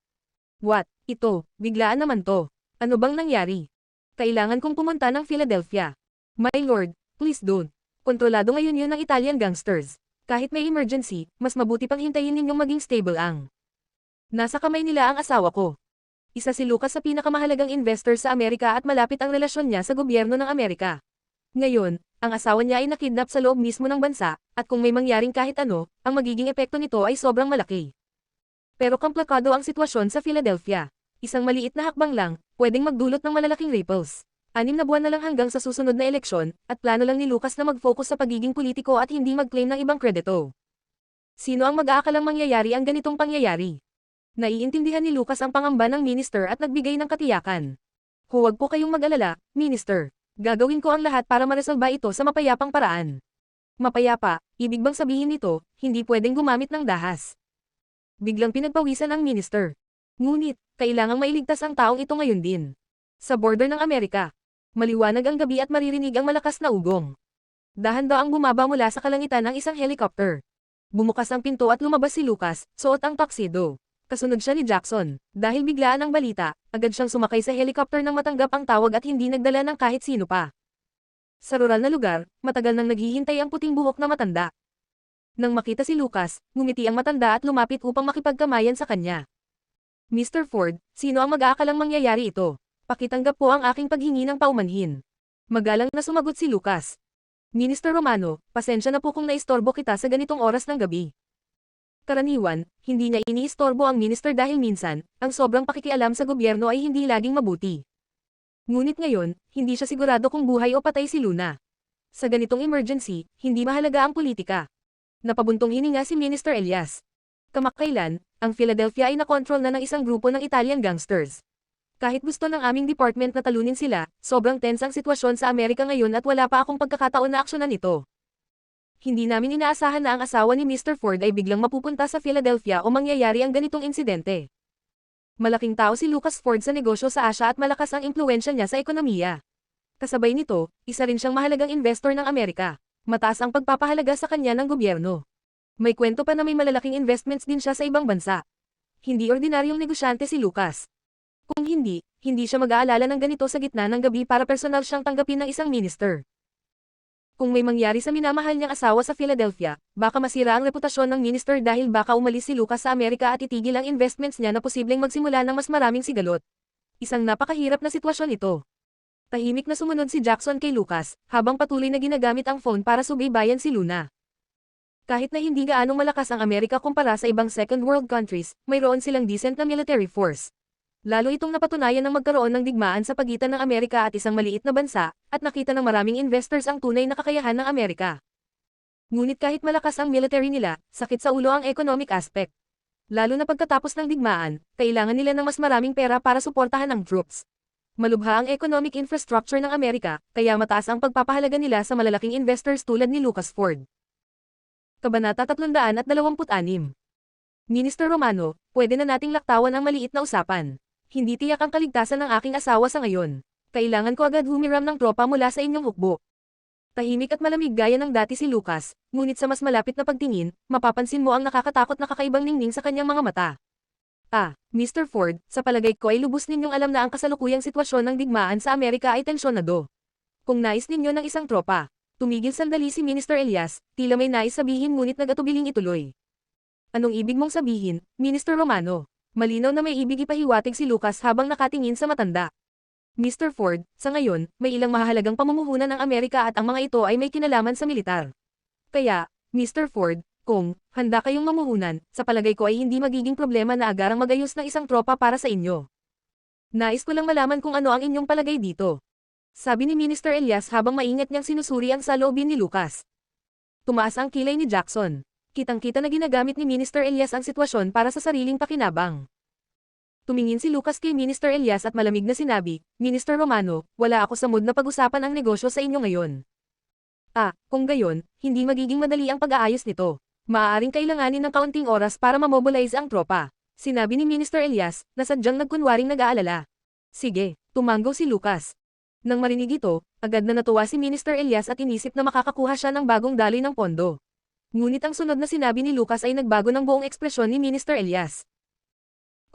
What? Ito, biglaan naman to. Ano bang nangyari? Kailangan kong pumunta ng Philadelphia. My lord, please don't. Kontrolado ngayon yun ng Italian gangsters. Kahit may emergency, mas mabuti pang hintayin ninyong maging stable ang. Nasa kamay nila ang asawa ko. Isa si Lucas sa pinakamahalagang investor sa Amerika at malapit ang relasyon niya sa gobyerno ng Amerika. Ngayon, ang asawa niya ay nakidnap sa loob mismo ng bansa, at kung may mangyaring kahit ano, ang magiging epekto nito ay sobrang malaki. Pero komplikado ang sitwasyon sa Philadelphia. Isang maliit na hakbang lang, pwedeng magdulot ng malalaking ripples. 6 na buwan na lang hanggang sa susunod na eleksyon, at plano lang ni Lucas na mag-focus sa pagiging politiko at hindi mag-claim ng ibang kredito. Sino ang mag-aakalang mangyayari ang ganitong pangyayari? Naiintindihan ni Lucas ang pangamba ng minister at nagbigay ng katiyakan. Huwag po kayong mag-alala, minister. Gagawin ko ang lahat para maresolba ito sa mapayapang paraan. Mapayapa, ibig bang sabihin nito, hindi pwedeng gumamit ng dahas. Biglang pinagpawisan ang minister. Ngunit, kailangang mailigtas ang taong ito ngayon din. Sa border ng Amerika. Maliwanag ang gabi at maririnig ang malakas na ugong. Dahan-daang bumaba mula sa kalangitan ng isang helicopter. Bumukas ang pinto at lumabas si Lucas, suot ang tuxedo. Kasunod siya ni Jackson. Dahil biglaan ang balita, agad siyang sumakay sa helicopter nang matanggap ang tawag at hindi nagdala ng kahit sino pa. Sa rural na lugar, matagal nang naghihintay ang puting buhok na matanda. Nang makita si Lucas, ngumiti ang matanda at lumapit upang makipagkamayan sa kanya. Mr. Ford, sino ang mag-aakalang mangyayari ito? Pakitanggap po ang aking paghingi ng paumanhin. Magalang na sumagot si Lucas. Minister Romano, pasensya na po kung naistorbo kita sa ganitong oras ng gabi. Karaniwan, hindi niya iniistorbo ang minister dahil minsan, ang sobrang pakikialam sa gobyerno ay hindi laging mabuti. Ngunit ngayon, hindi siya sigurado kung buhay o patay si Luna. Sa ganitong emergency, hindi mahalaga ang politika. Napabuntong hininga si Minister Elias. Kamakailan, ang Philadelphia ay nakontrol na ng isang grupo ng Italian gangsters. Kahit gusto ng aming department na talunin sila, sobrang tense ang sitwasyon sa Amerika ngayon at wala pa akong pagkakataon na aksyonan ito. Hindi namin inaasahan na ang asawa ni Mr. Ford ay biglang mapupunta sa Philadelphia o mangyayari ang ganitong insidente. Malaking tao si Lucas Ford sa negosyo sa Asia at malakas ang impluwensya niya sa ekonomiya. Kasabay nito, isa rin siyang mahalagang investor ng Amerika. Mataas ang pagpapahalaga sa kanya ng gobyerno. May kwento pa na may malalaking investments din siya sa ibang bansa. Hindi ordinaryong negosyante si Lucas. Kung hindi siya mag-aalala ng ganito sa gitna ng gabi para personal siyang tanggapin ng isang minister. Kung may mangyari sa minamahal niyang asawa sa Philadelphia, baka masira ang reputasyon ng minister dahil baka umalis si Lucas sa Amerika at itigil ang investments niya na posibleng magsimula ng mas maraming sigalot. Isang napakahirap na sitwasyon ito. Tahimik na sumunod si Jackson kay Lucas, habang patuloy na ginagamit ang phone para subaybayan si Luna. Kahit na hindi gaanong malakas ang Amerika kumpara sa ibang second world countries, mayroon silang decent na military force. Lalo itong napatunayan ng magkaroon ng digmaan sa pagitan ng Amerika at isang maliit na bansa, at nakita ng maraming investors ang tunay na kakayahan ng Amerika. Ngunit kahit malakas ang military nila, sakit sa ulo ang economic aspect. Lalo na pagkatapos ng digmaan, kailangan nila ng mas maraming pera para suportahan ang troops. Malubha ang economic infrastructure ng Amerika, kaya mataas ang pagpapahalaga nila sa malalaking investors tulad ni Lucas Ford. Kabanata 326. Minister Romano, pwede na nating laktawan ang maliit na usapan. Hindi tiyak ang kaligtasan ng aking asawa sa ngayon. Kailangan ko agad humiram ng tropa mula sa inyong hukbo. Tahimik at malamig gaya ng dati si Lucas, ngunit sa mas malapit na pagtingin, mapapansin mo ang nakakatakot na kakaibang ningning sa kanyang mga mata. Mr. Ford, sa palagay ko ay lubos ninyong alam na ang kasalukuyang sitwasyon ng digmaan sa Amerika ay tensyonado. Kung nais ninyo ng isang tropa, tumigil sandali si Minister Elias, tila may nais sabihin ngunit nag-atubiling ituloy. Anong ibig mong sabihin, Minister Romano? Malinaw na may ibig ipahiwatig si Lucas habang nakatingin sa matanda. Mr. Ford, sa ngayon, may ilang mahahalagang pamumuhunan ng Amerika at ang mga ito ay may kinalaman sa militar. Kaya, Mr. Ford, kung handa kayong mamuhunan, sa palagay ko ay hindi magiging problema na agarang magayos ng isang tropa para sa inyo. Nais ko lang malaman kung ano ang inyong palagay dito. Sabi ni Minister Elias habang maingat niyang sinusuri ang saloobin ni Lucas. Tumaas ang kilay ni Jackson. Kitang-kita na ginagamit ni Minister Elias ang sitwasyon para sa sariling pakinabang. Tumingin si Lucas kay Minister Elias at malamig na sinabi, Minister Romano, wala ako sa mood na pag-usapan ang negosyo sa inyo ngayon. Kung gayon, hindi magiging madali ang pag-aayos nito. Maaaring kailanganin ng kaunting oras para mamobilize ang tropa. Sinabi ni Minister Elias, na sadyang nagkunwaring nag-aalala. Sige, tumanggo si Lucas. Nang marinig ito, agad na natuwa si Minister Elias at inisip na makakakuha siya ng bagong daloy ng pondo. Ngunit ang sunod na sinabi ni Lucas ay nagbago ng buong ekspresyon ni Minister Elias.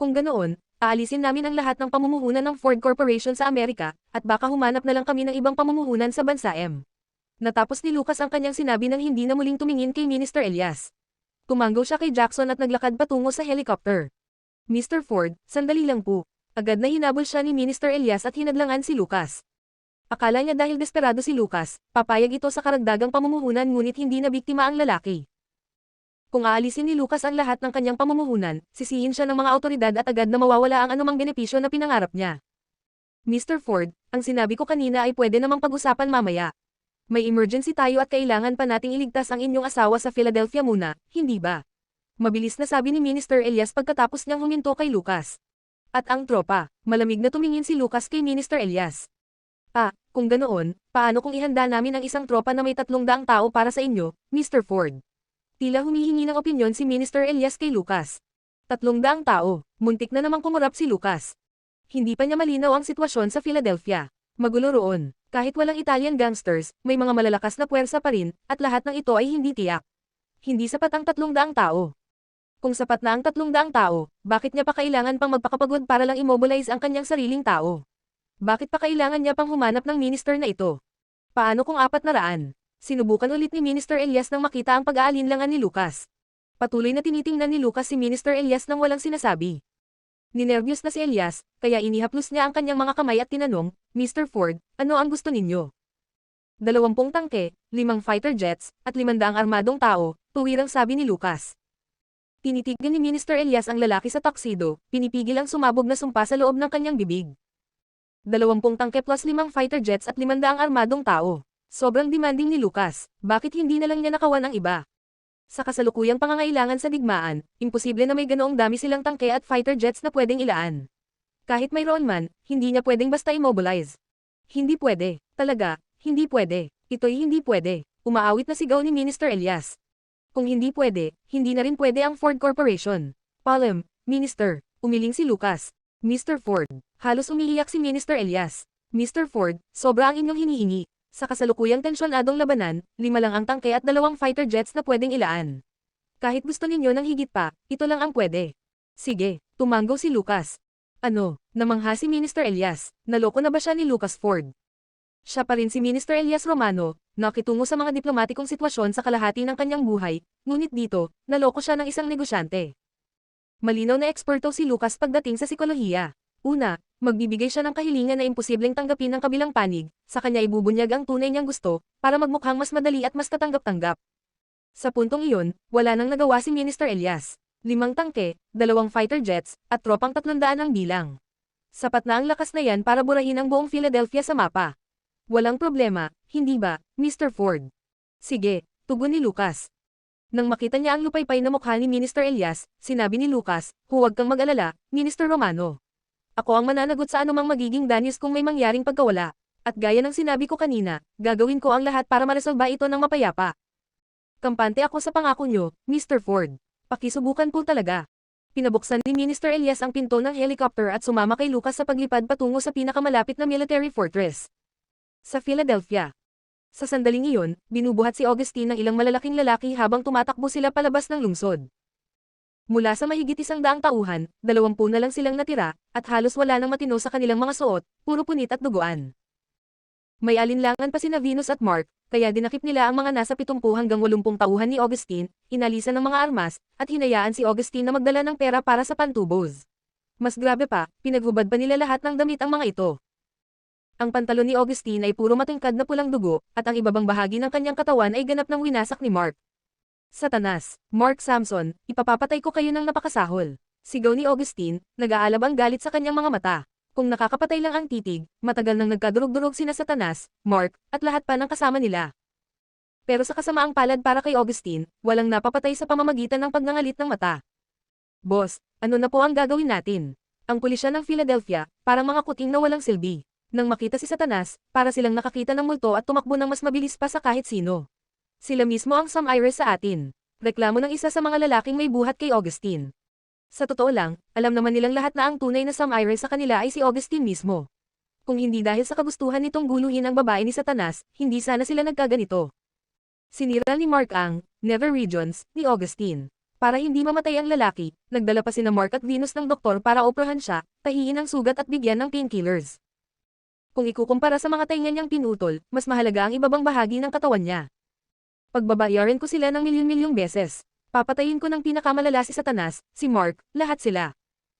Kung ganoon, aalisin namin ang lahat ng pamumuhunan ng Ford Corporation sa Amerika, at baka humanap na lang kami ng ibang pamumuhunan sa bansa M. Natapos ni Lucas ang kanyang sinabi nang hindi na muling tumingin kay Minister Elias. Tumanggo siya kay Jackson at naglakad patungo sa helicopter. Mr. Ford, sandali lang po. Agad na hinabol siya ni Minister Elias at hinadlangan si Lucas. Akala niya dahil desperado si Lucas, papayag ito sa karagdagang pamumuhunan ngunit hindi na biktima ang lalaki. Kung aalisin ni Lucas ang lahat ng kanyang pamumuhunan, sisihin siya ng mga awtoridad at agad na mawawala ang anumang benepisyo na pinangarap niya. Mr. Ford, ang sinabi ko kanina ay pwede namang pag-usapan mamaya. May emergency tayo at kailangan pa nating iligtas ang inyong asawa sa Philadelphia muna, hindi ba? Mabilis na sabi ni Minister Elias pagkatapos niyang huminto kay Lucas. At ang tropa, malamig na tumingin si Lucas kay Minister Elias. Kung ganoon, paano kung ihanda namin ang isang tropa na may 300 tao para sa inyo, Mr. Ford? Tila humihingi ng opinyon si Minister Elias kay Lucas. 300 tao, muntik na namang kumurap si Lucas. Hindi pa niya malinaw ang sitwasyon sa Philadelphia. Magulo roon, kahit walang Italian gangsters, may mga malalakas na puwersa pa rin, at lahat ng ito ay hindi tiyak. Hindi sapat ang 300 tao. Kung sapat na ang 300 tao, bakit niya pa kailangan pang magpakapagod para lang immobilize ang kanyang sariling tao? Bakit pa kailangan niya pang humanap ng minister na ito? Paano kung 400? Sinubukan ulit ni Minister Elias nang makita ang pag-aalinlangan ni Lucas. Patuloy na tinitingnan ni Lucas si Minister Elias nang walang sinasabi. Ninervyos na si Elias, kaya inihaplos niya ang kanyang mga kamay at tinanong, Mr. Ford, ano ang gusto ninyo? 20 tangke, 5 fighter jets, at 500 armadong tao, tuwirang sabi ni Lucas. Tinitigan ni Minister Elias ang lalaki sa tuxedo, pinipigil ang sumabog na sumpa sa loob ng kanyang bibig. 20 tangke plus 5 fighter jets at 500 armadong tao. Sobrang demanding ni Lucas, bakit hindi na lang niya nakawan ang iba? Sa kasalukuyang pangangailangan sa digmaan, imposible na may ganoong dami silang tangke at fighter jets na pwedeng ilaan. Kahit mayroon man, hindi niya pwedeng basta immobilize. Hindi pwede, talaga, hindi pwede, ito'y hindi pwede, umaawit na sigaw ni Minister Elias. Kung hindi pwede, hindi na rin pwede ang Ford Corporation. Palem, Minister, umiling si Lucas. Mr. Ford, halos umiiyak si Minister Elias. Mr. Ford, sobra ang inyong hinihingi. Sa kasalukuyang tensyonadong labanan, 5 lang ang tangke at 2 fighter jets na pwedeng ilaan. Kahit gusto ninyo ng higit pa, ito lang ang pwede. Sige, tumanggo si Lucas. Ano, namangha si Minister Elias, naloko na ba siya ni Lucas Ford? Siya pa rin si Minister Elias Romano, nakitungo sa mga diplomatikong sitwasyon sa kalahati ng kanyang buhay, ngunit dito, naloko siya ng isang negosyante. Malinaw na eksperto si Lucas pagdating sa psikolohiya. Una, magbibigay siya ng kahilingan na imposibleng tanggapin ng kabilang panig, sa kanya ibubunyag ang tunay niyang gusto, para magmukhang mas madali at mas katanggap-tanggap. Sa puntong iyon, wala nang nagawa si Minister Elias. 5 tangke, 2 fighter jets, at tropang 300 ang bilang. Sapat na ang lakas na yan para burahin ang buong Philadelphia sa mapa. Walang problema, hindi ba, Mr. Ford? Sige, tugon ni Lucas. Nang makita niya ang lupaypay na mukha ni Minister Elias, sinabi ni Lucas, huwag kang mag-alala, Minister Romano. Ako ang mananagot sa anumang magiging danyos kung may mangyaring pagkawala. At gaya ng sinabi ko kanina, gagawin ko ang lahat para maresolba ito ng mapayapa. Kampante ako sa pangako niyo, Mr. Ford. Pakisubukan po talaga. Pinabuksan ni Minister Elias ang pinto ng helicopter at sumama kay Lucas sa paglipad patungo sa pinakamalapit na military fortress sa Philadelphia. Sa sandaling iyon, binubuhat si Augustine ng ilang malalaking lalaki habang tumatakbo sila palabas ng lungsod. Mula sa mahigit 100 tauhan, 20 na lang silang natira, at halos wala nang matino sa kanilang mga suot, puro punit at duguan. May alinlangan pa sina Venus at Mark, kaya dinakip nila ang mga nasa 70 hanggang 80 tauhan ni Augustine, inalisan ng mga armas, at hinayaan si Augustine na magdala ng pera para sa pantubos. Mas grabe pa, pinaghubad pa nila lahat ng damit ang mga ito. Ang pantalon ni Augustine ay puro matingkad na pulang dugo, at ang ibabang bahagi ng kanyang katawan ay ganap ng winasak ni Mark. Satanas, Mark Samson, ipapapatay ko kayo ng napakasahol. Sigaw ni Augustine, nag-aalab ang galit sa kanyang mga mata. Kung nakakapatay lang ang titig, matagal nang nagkadurog-durog sina Satanas, Mark, at lahat pa ng kasama nila. Pero sa kasamaang palad para kay Augustine, walang napapatay sa pamamagitan ng pagngangalit ng mata. Boss, ano na po ang gagawin natin? Ang pulisya ng Philadelphia, parang mga kuting na walang silbi. Nang makita si Satanas, para silang nakakita ng multo at tumakbo ng mas mabilis pa sa kahit sino. Sila mismo ang Samires sa atin. Reklamo ng isa sa mga lalaking may buhat kay Augustine. Sa totoo lang, alam naman nilang lahat na ang tunay na Samires sa kanila ay si Augustine mismo. Kung hindi dahil sa kagustuhan nitong guluhin ang babae ni Satanas, hindi sana sila nagkaganito. Sinira ni Mark ang nether regions ni Augustine. Para hindi mamatay ang lalaki, nagdala pa sina Mark at Venus ng doktor para operahan siya, tahiin ang sugat at bigyan ng painkillers. Kung ikukumpara sa mga tainga niyang pinutol, mas mahalaga ang ibabang bahagi ng katawan niya. Pagbabayaran ko sila ng milyon-milyong beses. Papatayin ko ng pinakamalala si Satanas, si Mark, lahat sila.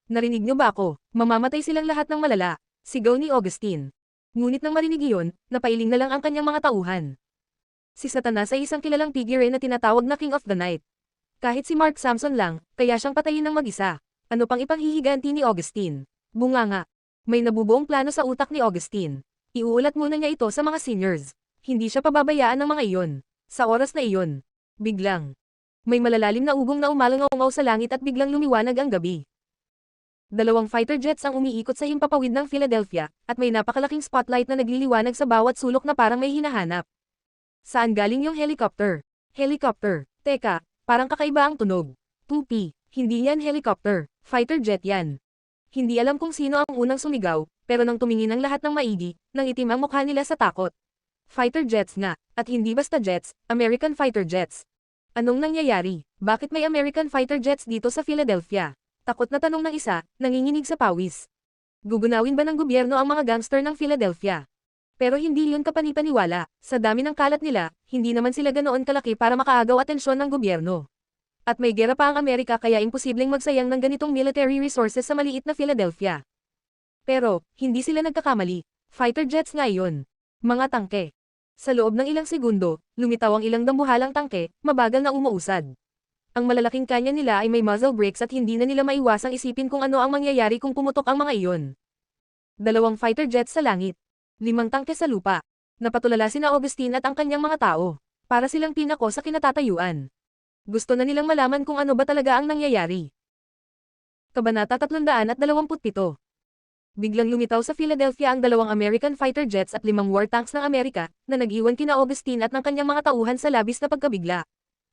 Narinig niyo ba ako? Mamamatay silang lahat ng malala. Sigaw ni Augustine. Ngunit nang marinig iyon, napailing na lang ang kanyang mga tauhan. Si Satanas ay isang kilalang figure na tinatawag na King of the Night. Kahit si Mark Samson lang, kaya siyang patayin ng mag-isa. Ano pang ipanghihiganti ni Augustine? Bunganga. May nabubuong plano sa utak ni Augustine. Iuulat muna niya ito sa mga seniors. Hindi siya pababayaan ng mga iyon. Sa oras na iyon, biglang, may malalalim na ugong na umalangaw sa langit at biglang lumiwanag ang gabi. 2 fighter jets ang umiikot sa himpapawid ng Philadelphia, at may napakalaking spotlight na nagliliwanag sa bawat sulok na parang may hinahanap. Saan galing yung helicopter? Helicopter. Teka, parang kakaiba ang tunog. 2P, hindi yan helicopter, fighter jet yan. Hindi alam kung sino ang unang sumigaw, pero nang tumingin ang lahat ng maigi, nang itim ang mukha nila sa takot. Fighter jets nga, at hindi basta jets, American fighter jets. Anong nangyayari? Bakit may American fighter jets dito sa Philadelphia? Takot na tanong ng isa, nanginginig sa pawis. Gugunawin ba ng gobyerno ang mga gangster ng Philadelphia? Pero hindi yun kapanipaniwala, sa dami ng kalat nila, hindi naman sila ganoon kalaki para makaagaw atensyon ng gobyerno. At may gera pa ang Amerika kaya imposibleng magsayang ng ganitong military resources sa maliit na Philadelphia. Pero, hindi sila nagkakamali. Fighter jets nga iyon. Mga tangke. Sa loob ng ilang segundo, lumitaw ang ilang dambuhalang tangke, mabagal na umuusad. Ang malalaking kanya nila ay may muzzle brakes at hindi na nila maiwasang isipin kung ano ang mangyayari kung pumutok ang mga iyon. 2 fighter jets sa langit. 5 tangke sa lupa. Napatulala sina Augustine at ang kanyang mga tao. Para silang pinako sa kinatatayuan. Gusto na nilang malaman kung ano ba talaga ang nangyayari. Kabanata 327. Biglang lumitaw sa Philadelphia ang 2 American fighter jets at 5 war tanks ng Amerika, na nag-iwan kina Augustine at ng kanyang mga tauhan sa labis na pagkabigla.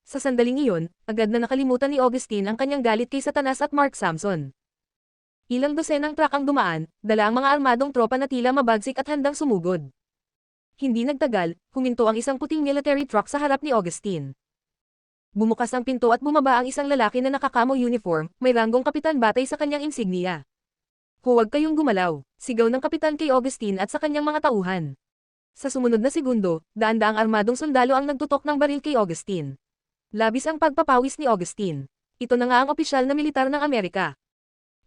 Sa sandaling iyon, agad na nakalimutan ni Augustine ang kanyang galit kay Satanas at Mark Samson. Ilang dosenang truck ang dumaan, dala ang mga armadong tropa na tila mabagsik at handang sumugod. Hindi nagtagal, huminto ang isang puting military truck sa harap ni Augustine. Bumukas ang pinto at bumaba ang isang lalaki na nakakamo uniform, may ranggong kapitan batay sa kanyang insignia. Huwag kayong gumalaw, sigaw ng kapitan kay Augustine at sa kanyang mga tauhan. Sa sumunod na segundo, daan-daang armadong sundalo ang nagtutok ng baril kay Augustine. Labis ang pagpapawis ni Augustine. Ito na nga ang opisyal na militar ng Amerika.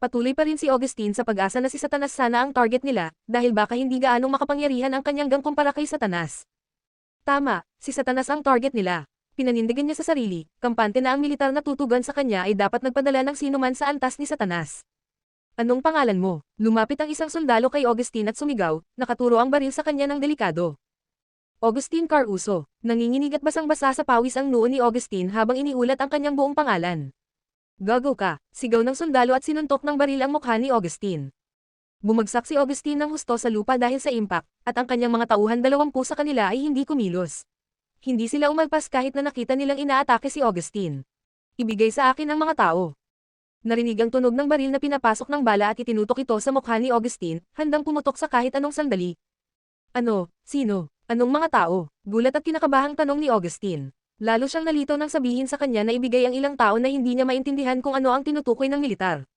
Patuloy pa rin si Augustine sa pag-asa na si Satanas sana ang target nila, dahil baka hindi gaanong makapangyarihan ang kanyang gang kumpara kay Satanas. Tama, si Satanas ang target nila. Pinanindigan niya sa sarili, kampante na ang militar na tutugan sa kanya ay dapat nagpadala ng sinuman sa antas ni Satanas. Anong pangalan mo? Lumapit ang isang sundalo kay Augustine at sumigaw, nakaturo ang baril sa kanya ng delikado. Augustine Caruso, nanginginig at basang-basa sa pawis ang noo ni Augustine habang iniulat ang kanyang buong pangalan. Gago ka, sigaw ng sundalo at sinuntok ng baril ang mukha ni Augustine. Bumagsak si Augustine ng husto sa lupa dahil sa impact, at ang kanyang mga tauhan 20 sa kanila ay hindi kumilos. Hindi sila umalpas kahit na nakita nilang inaatake si Augustine. Ibigay sa akin ang mga tao. Narinig ang tunog ng baril na pinapasok ng bala at itinutok ito sa mukha ni Augustine, handang pumutok sa kahit anong sandali. Ano? Sino? Anong mga tao? Gulat at kinakabahang tanong ni Augustine. Lalo siyang nalito nang sabihin sa kanya na ibigay ang ilang tao na hindi niya maintindihan kung ano ang tinutukoy ng militar.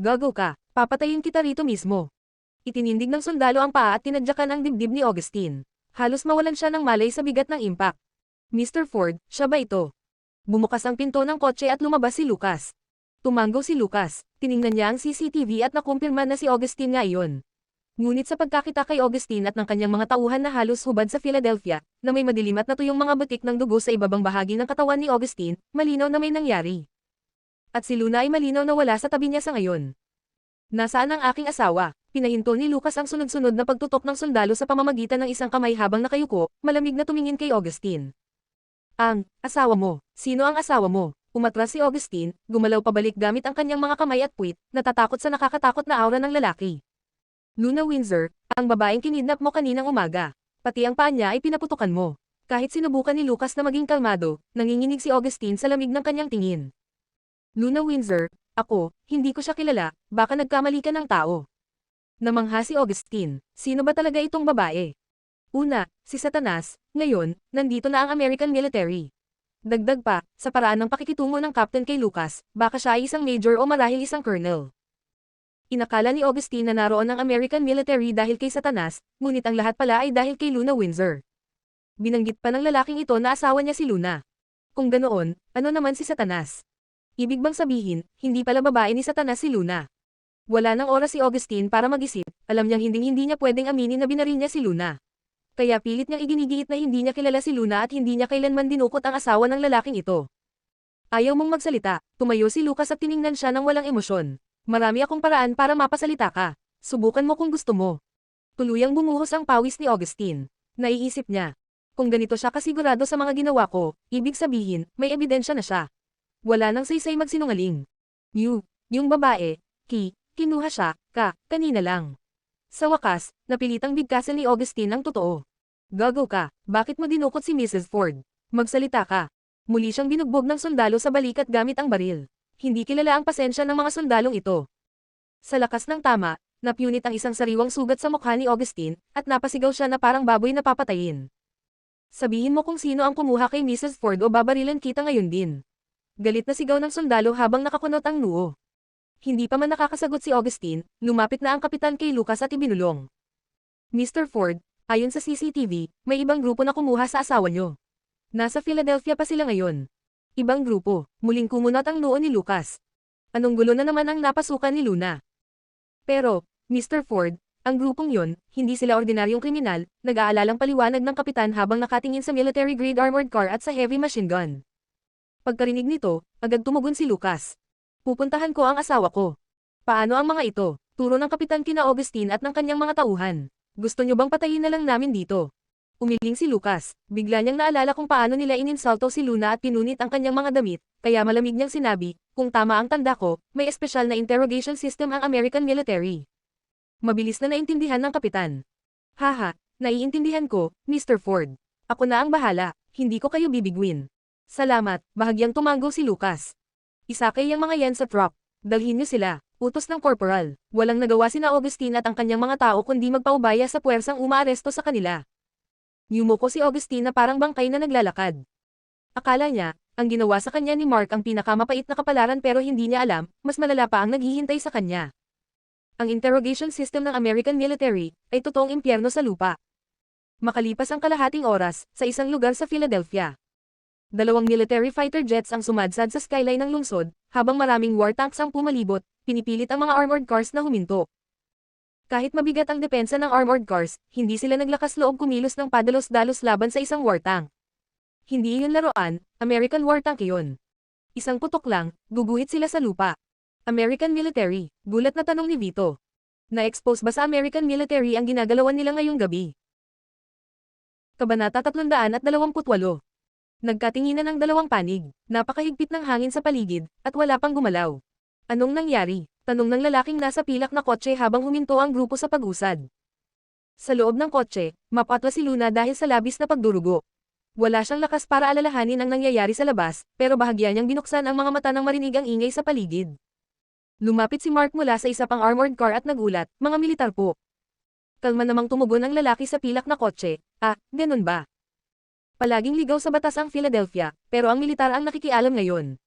Gago ka, papatayin kita rito mismo. Itinindig ng sundalo ang paa at tinadyakan ang dibdib ni Augustine. Halos mawalan siya ng malay sa bigat ng impact. Mr. Ford, siya ba ito? Bumukas ang pinto ng kotse at lumabas si Lucas. Tumango si Lucas, tiningnan niya ang CCTV at nakumpirma na si Augustine nga iyon. Ngunit sa pagkakita kay Augustine at ng kanyang mga tauhan na halos hubad sa Philadelphia, na may madilim at natuyong mga butik ng dugo sa ibabang bahagi ng katawan ni Augustine, malinaw na may nangyari. At si Luna ay malinaw na wala sa tabi niya sa ngayon. Nasaan ang aking asawa? Pinahinto ni Lucas ang sunod-sunod na pagtutok ng sundalo sa pamamagitan ng isang kamay habang nakayuko, malamig na tumingin kay Augustine. Ang asawa mo. Sino ang asawa mo? Umatras si Augustine, gumalaw pabalik gamit ang kanyang mga kamay at puwit, natatakot sa nakakatakot na aura ng lalaki. Luna Windsor, ang babaeng kinidnap mo kaninang umaga. Pati ang paa niya ay pinaputukan mo. Kahit sinubukan ni Lucas na maging kalmado, nanginginig si Augustine sa lamig ng kanyang tingin. Luna Windsor, ako, hindi ko siya kilala, baka nagkamali ka ng tao. Namangha si Augustine, sino ba talaga itong babae? Una, si Satanas, ngayon, nandito na ang American military. Dagdag pa, sa paraan ng pakikitungo ng captain kay Lucas, baka siya ay isang major o marahil isang colonel. Inakala ni Augustine na naroon ang American military dahil kay Satanas, ngunit ang lahat pala ay dahil kay Luna Windsor. Binanggit pa ng lalaking ito na asawa niya si Luna. Kung ganoon, ano naman si Satanas? Ibig bang sabihin, hindi pala babae ni Satanas si Luna? Wala nang oras si Augustine para mag-isip, alam niyang hindi niya pwedeng aminin na binaril niya si Luna. Kaya pilit niyang iginigiit na hindi niya kilala si Luna at hindi niya kailanman dinukot ang asawa ng lalaking ito. Ayaw mong magsalita, tumayo si Lucas at tiningnan siya ng walang emosyon. Marami akong paraan para mapasalita ka. Subukan mo kung gusto mo. Tuluyang bumuhos ang pawis ni Augustine. Naiisip niya. Kung ganito siya kasigurado sa mga ginawa ko, ibig sabihin, may ebidensya na siya. Wala nang saysay magsinungaling. Yung babae, kinuha siya, kanina lang. Sa wakas, napilitang bigkasan ni Augustine ang totoo. Gago ka, bakit mo dinukot si Mrs. Ford? Magsalita ka. Muli siyang binugbog ng sundalo sa balikat gamit ang baril. Hindi kilala ang pasensya ng mga sundalong ito. Sa lakas ng tama, napunit ang isang sariwang sugat sa mukha ni Augustine, at napasigaw siya na parang baboy na papatayin. Sabihin mo kung sino ang kumuha kay Mrs. Ford o babarilan kita ngayon din. Galit na sigaw ng sundalo habang nakakunot ang noo. Hindi pa man nakakasagot si Augustine, lumapit na ang kapitan kay Lucas at ibinulong. Mr. Ford, ayon sa CCTV, may ibang grupo na kumuha sa asawa niyo. Nasa Philadelphia pa sila ngayon. Ibang grupo, muling kumunot ang noo ni Lucas. Anong gulo na naman ang napasukan ni Luna? Pero, Mr. Ford, ang grupong yon, hindi sila ordinaryong kriminal, nag-aalalang paliwanag ng kapitan habang nakatingin sa military-grade armored car at sa heavy machine gun. Pagkarinig nito, agad tumugon si Lucas. Pupuntahan ko ang asawa ko. Paano ang mga ito? Turo ng kapitan kina Augustine at ng kanyang mga tauhan. Gusto nyo bang patayin na lang namin dito? Umiling si Lucas, bigla niyang naalala kung paano nila ininsulto si Luna at pinunit ang kanyang mga damit, kaya malamig niyang sinabi, kung tama ang tanda ko, may espesyal na interrogation system ang American military. Mabilis na naintindihan ng kapitan. Haha, naiintindihan ko, Mr. Ford. Ako na ang bahala, hindi ko kayo bibigwin. Salamat, bahagyang tumango si Lucas. Isakay ang mga yan sa truck. Dalhin niyo sila. Utos ng korporal. Walang nagawa sina Augustine at ang kanyang mga tao kundi magpaubaya sa puwersang umaaresto sa kanila. Yumoko si Augustine na parang bangkay na naglalakad. Akala niya, ang ginawa sa kanya ni Mark ang pinakamapait na kapalaran pero hindi niya alam, mas malala pa ang naghihintay sa kanya. Ang interrogation system ng American military ay totoong impyerno sa lupa. Makalipas ang kalahating oras, sa isang lugar sa Philadelphia. 2 military fighter jets ang sumadsad sa skyline ng lungsod, habang maraming war tanks ang pumalibot, pinipilit ang mga armored cars na huminto. Kahit mabigat ang depensa ng armored cars, hindi sila naglakas loob kumilos ng padalos-dalos laban sa isang war tank. Hindi iyon laruan, American war tank iyon. Isang putok lang, guguhit sila sa lupa. American military, gulat na tanong ni Vito. Na-expose ba sa American military ang ginagalawan nila ngayong gabi? Kabanata 328. Nagkatinginan ng dalawang panig, napakahigpit ng hangin sa paligid, at wala pang gumalaw. Anong nangyari? Tanong ng lalaking nasa pilak na kotse habang huminto ang grupo sa pag-usad. Sa loob ng kotse, mapatwa si Luna dahil sa labis na pagdurugo. Wala siyang lakas para alalahanin ang nangyayari sa labas, pero bahagya niyang binuksan ang mga mata nang marinig ang ingay sa paligid. Lumapit si Mark mula sa isa pang armored car at nagulat, "Mga militar po." Kalma namang tumugon ang lalaki sa pilak na kotse, "Ah, ganun ba? Palaging ligaw sa batas ang Philadelphia, pero ang militar ang nakikialam ngayon.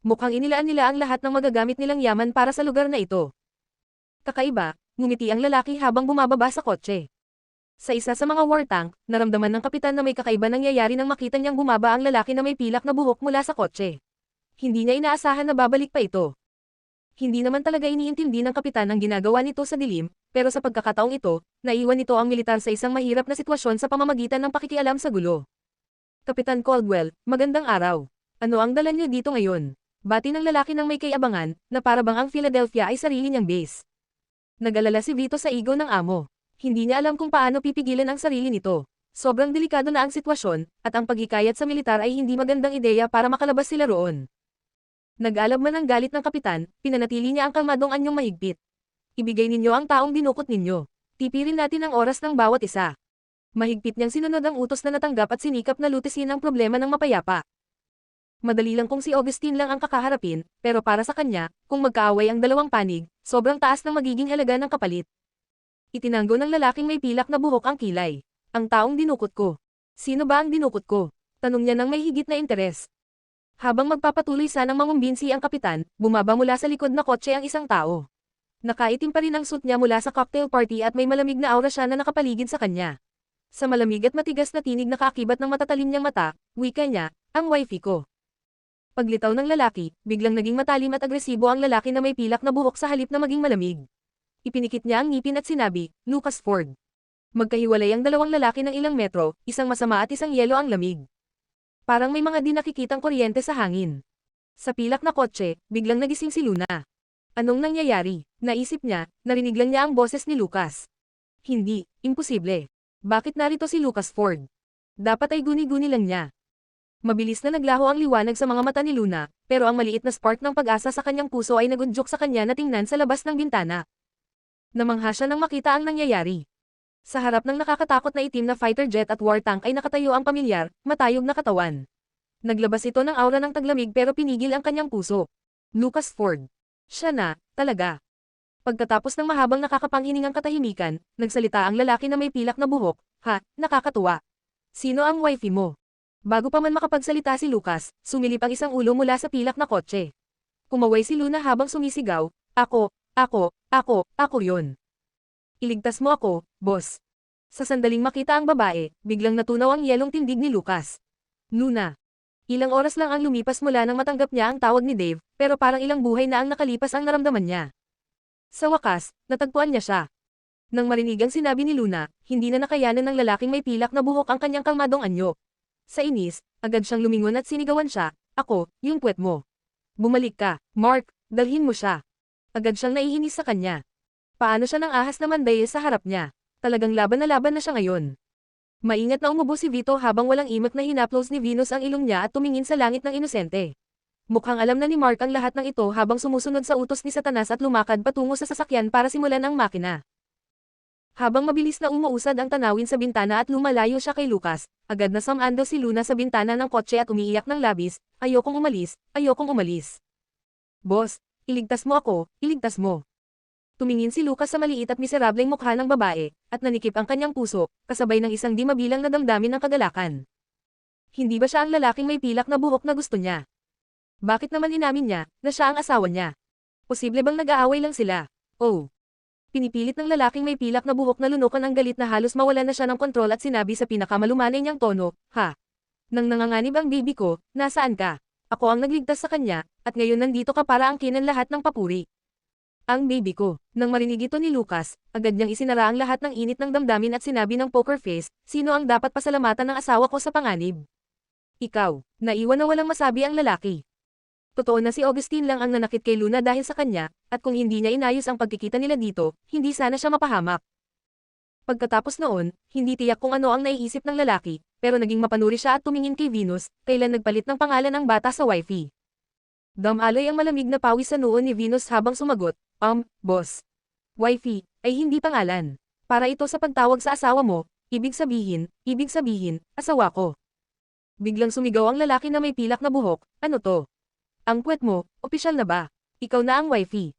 Mukhang inilaan nila ang lahat ng magagamit nilang yaman para sa lugar na ito." Kakaiba, ngumiti ang lalaki habang bumababa sa kotse. Sa isa sa mga war tank, naramdaman ng kapitan na may kakaiba nangyayari nang makita niyang bumaba ang lalaki na may pilak na buhok mula sa kotse. Hindi niya inaasahan na babalik pa ito. Hindi naman talaga iniintindi ng kapitan ang ginagawa nito sa dilim, pero sa pagkakataong ito, naiwan nito ang militar sa isang mahirap na sitwasyon sa pamamagitan ng pakikialam sa gulo. "Kapitan Caldwell, magandang araw. Ano ang dala niyo dito ngayon?" Bati ng lalaki ng may kayabangan, na para bang ang Philadelphia ay sarili niyang base. Nag-alala si Vito sa ego ng amo. Hindi niya alam kung paano pipigilan ang sarili nito. Sobrang delikado na ang sitwasyon, at ang paghikayat sa militar ay hindi magandang ideya para makalabas sila roon. Nag-alab man ang galit ng kapitan, pinanatili niya ang kalmadong anyong mahigpit. "Ibigay ninyo ang taong dinukot ninyo. Tipirin natin ang oras ng bawat isa." Mahigpit niyang sinunod ang utos na natanggap at sinikap na lutisin ang problema ng mapayapa. Madali lang kung si Augustine lang ang kakaharapin, pero para sa kanya, kung magkaaway ang dalawang panig, sobrang taas ng magiging halaga ng kapalit. Itinanggo ng lalaking may pilak na buhok ang kilay. "Ang taong dinukot ko. Sino ba ang dinukot ko?" Tanong niya ng may higit na interes. Habang magpapatuloy sanang mangumbinsi ang kapitan, bumaba mula sa likod na kotse ang isang tao. Nakaitim pa rin ang suit niya mula sa cocktail party at may malamig na aura siya na nakapaligid sa kanya. Sa malamig at matigas na tinig na kaakibat ng matatalim niyang mata, wika niya, "Ang wifey ko." Paglitaw ng lalaki, biglang naging matalim at agresibo ang lalaki na may pilak na buhok sa halip na maging malamig. Ipinikit niya ang ngipin at sinabi, "Lucas Ford." Magkahiwalay ang dalawang lalaki ng ilang metro, isang masama at isang yelo ang lamig. Parang may mga di nakikitang kuryente sa hangin. Sa pilak na kotse, biglang nagising si Luna. Anong nangyayari? Naisip niya, narinig lang niya ang boses ni Lucas. Hindi, imposible. Bakit narito si Lucas Ford? Dapat ay guni-guni lang niya. Mabilis na naglaho ang liwanag sa mga mata ni Luna, pero ang maliit na spark ng pag-asa sa kanyang puso ay nagundyok sa kanya na tingnan sa labas ng bintana. Namangha siya nang makita ang nangyayari. Sa harap ng nakakatakot na itim na fighter jet at war tank ay nakatayo ang pamilyar, matayog na katawan. Naglabas ito ng aura ng taglamig pero pinigil ang kanyang puso. Lucas Ford. Siya na, talaga. Pagkatapos ng mahabang nakakapanghiningang katahimikan, nagsalita ang lalaki na may pilak na buhok, "Ha, nakakatuwa. Sino ang wifey mo?" Bago pa man makapagsalita si Lucas, sumilip ang isang ulo mula sa pilak na kotse. Kumaway si Luna habang sumisigaw, Ako yun. Iligtas mo ako, boss." Sa sandaling makita ang babae, biglang natunaw ang yelong tindig ni Lucas. "Luna." Ilang oras lang ang lumipas mula nang matanggap niya ang tawag ni Dave, pero parang ilang buhay na ang nakalipas ang naramdaman niya. Sa wakas, natagpuan niya siya. Nang marinig ang sinabi ni Luna, hindi na nakayanan ng lalaking may pilak na buhok ang kanyang kalmadong anyo. Sa inis, agad siyang lumingon at sinigawan siya, "Ako, yung puwet mo. Bumalik ka, Mark, dalhin mo siya." Agad siyang naiinis sa kanya. Paano siya nang ahas naman dahil sa harap niya? Talagang laban na siya ngayon. Maingat na umubo si Vito habang walang imak na hinaplos ni Venus ang ilong niya at tumingin sa langit ng inosente. Mukhang alam na ni Mark ang lahat ng ito habang sumusunod sa utos ni Satanas at lumakad patungo sa sasakyan para simulan ang makina. Habang mabilis na umuusad ang tanawin sa bintana at lumalayo siya kay Lucas, agad na samando si Luna sa bintana ng kotse at umiiyak ng labis, ayokong umalis. "Boss, iligtas mo ako, iligtas mo." Tumingin si Lucas sa maliit at miserableng mukha ng babae, at nanikip ang kanyang puso, kasabay ng isang di mabilang na damdamin ng kagalakan. Hindi ba siya ang lalaking may pilak na buhok na gusto niya? Bakit naman inamin niya, na siya ang asawa niya? Posible bang nag-aaway lang sila? Oh. Pinipilit ng lalaking may pilak na buhok na lunukan ang galit na halos mawala na siya ng kontrol at sinabi sa pinakamalumanay niyang tono, "Ha? Nang nanganganib ang baby ko, nasaan ka? Ako ang nagligtas sa kanya, at ngayon nandito ka para angkinin lahat ng papuri." "Ang baby ko." Nang marinig ito ni Lucas, agad niyang isinara ang lahat ng init ng damdamin at sinabi ng poker face, "Sino ang dapat pasalamatan ng asawa ko sa panganib?" "Ikaw." Naiwan na walang masabi ang lalaki. Totoo na si Augustine lang ang nanakit kay Luna dahil sa kanya, at kung hindi niya inayos ang pagkikita nila dito, hindi sana siya mapahamak. Pagkatapos noon, hindi tiyak kung ano ang naiisip ng lalaki, pero naging mapanuri siya at tumingin kay Venus, kailan nagpalit ng pangalan ng bata sa wifey. Damaloy ang malamig na pawis sa noo ni Venus habang sumagot, boss. Wifey, ay hindi pangalan. Para ito sa pagtawag sa asawa mo, ibig sabihin, asawa ko. Biglang sumigaw ang lalaki na may pilak na buhok, ano to? Ang puwet mo, opisyal na ba? Ikaw na ang wifey.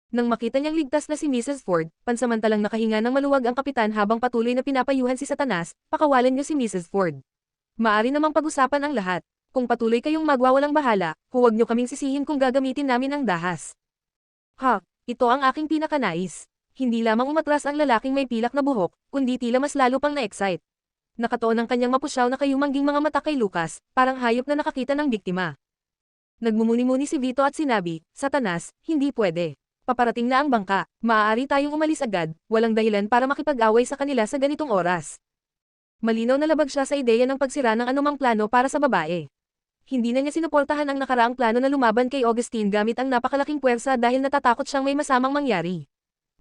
Nang makita niyang ligtas na si Mrs. Ford, pansamantalang nakahinga ng maluwag ang kapitan habang patuloy na pinapayuhan si Satanas, pakawalan niyo si Mrs. Ford. Maari namang pag-usapan ang lahat. Kung patuloy kayong magwawalang bahala, huwag niyo kaming sisihin kung gagamitin namin ang dahas. Ito ang aking pinakanais. Hindi lamang umatras ang lalaking may pilak na buhok, kundi tila mas lalo pang na-excite. Nakatoon ang kanyang mapusyaw na kayumangging mga mata kay Lucas, parang hayop na nakakita ng biktima. Nagmumuni-muni si Vito at sinabi, Satanas, hindi pwede. Paparating na ang bangka, maaari tayong umalis agad, walang dahilan para makipag-away sa kanila sa ganitong oras. Malinaw na labag siya sa ideya ng pagsira ng anumang plano para sa babae. Hindi na niya sinuportahan ang nakaraang plano na lumaban kay Augustine gamit ang napakalaking puwersa dahil natatakot siyang may masamang mangyari.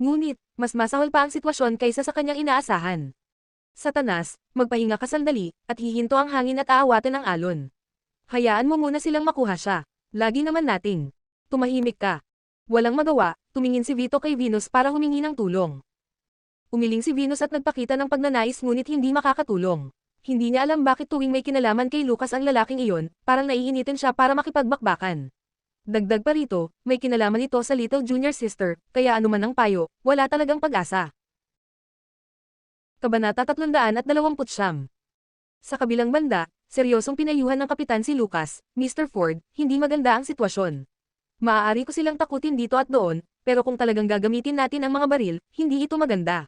Ngunit, mas masahol pa ang sitwasyon kaysa sa kanyang inaasahan. Satanas, magpahinga ka sandali, at hihinto ang hangin at aawatin ang alon. Hayaan mo muna silang makuha siya. Lagi naman nating. Tumahimik ka. Walang magawa, tumingin si Vito kay Venus para humingi ng tulong. Umiling si Venus at nagpakita ng pagnanais ngunit hindi makakatulong. Hindi niya alam bakit tuwing may kinalaman kay Lucas ang lalaking iyon, parang naiinitin siya para makipagbakbakan. Dagdag pa rito, may kinalaman ito sa little junior sister, kaya anuman ang payo, wala talagang pag-asa. Kabanata 329. Sa kabilang banda, seryosong pinayuhan ng kapitan si Lucas, Mr. Ford, hindi maganda ang sitwasyon. Maaari ko silang takutin dito at doon, pero kung talagang gagamitin natin ang mga baril, hindi ito maganda.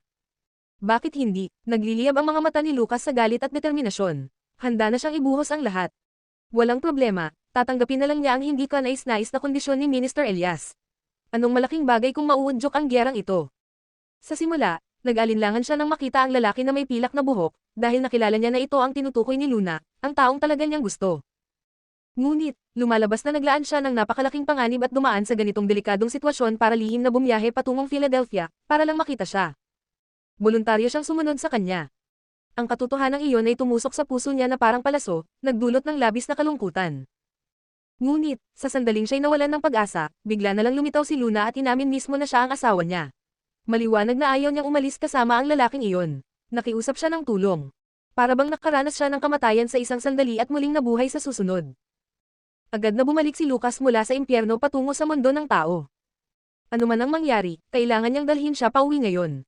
Bakit hindi? Nagliliyab ang mga mata ni Lucas sa galit at determinasyon. Handa na siyang ibuhos ang lahat. Walang problema, tatanggapin na lang niya ang hindi kanais-nais na kondisyon ni Minister Elias. Anong malaking bagay kung mauudyok ang gyerang ito? Sa simula, nag-alinlangan siya nang makita ang lalaki na may pilak na buhok, dahil nakilala niya na ito ang tinutukoy ni Luna, ang taong talaga niyang gusto. Ngunit, lumalabas na naglaan siya ng napakalaking panganib at dumaan sa ganitong delikadong sitwasyon para lihim na bumiyahe patungong Philadelphia, para lang makita siya. Voluntaryo siyang sumunod sa kanya. Ang katotohanan iyon ay tumusok sa puso niya na parang palaso, nagdulot ng labis na kalungkutan. Ngunit, sa sandaling siya'y nawalan ng pag-asa, bigla na lang lumitaw si Luna at inamin mismo na siya ang asawa niya. Maliwanag na ayaw niyang umalis kasama ang lalaking iyon. Nakiusap siya ng tulong. Para bang nakaranas siya ng kamatayan sa isang sandali at muling nabuhay sa susunod. Agad na bumalik si Lucas mula sa impyerno patungo sa mundo ng tao. Ano man ang mangyari, kailangan niyang dalhin siya pauwi ngayon.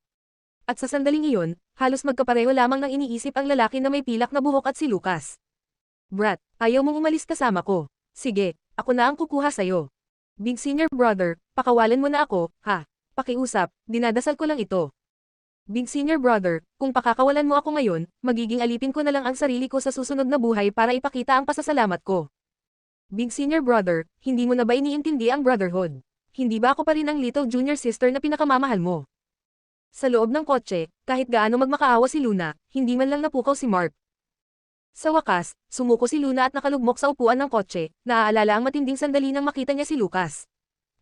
At sa sandaling iyon, halos magkapareho lamang ng iniisip ang lalaki na may pilak na buhok at si Lucas. Brat, ayaw mong umalis kasama ko. Sige, ako na ang kukuha sa'yo. Big senior brother, pakawalan mo na ako, ha? Pakiusap, dinadasal ko lang ito. Big senior brother, kung pakakawalan mo ako ngayon, magiging alipin ko na lang ang sarili ko sa susunod na buhay para ipakita ang pasasalamat ko. Big senior brother, hindi mo na ba iniintindi ang brotherhood? Hindi ba ako pa rin ang little junior sister na pinakamamahal mo? Sa loob ng kotse, kahit gaano magmakaawa si Luna, hindi man lang napukaw si Mark. Sa wakas, sumuko si Luna at nakalugmok sa upuan ng kotse, naaalala ang matinding sandali nang makita niya si Lucas.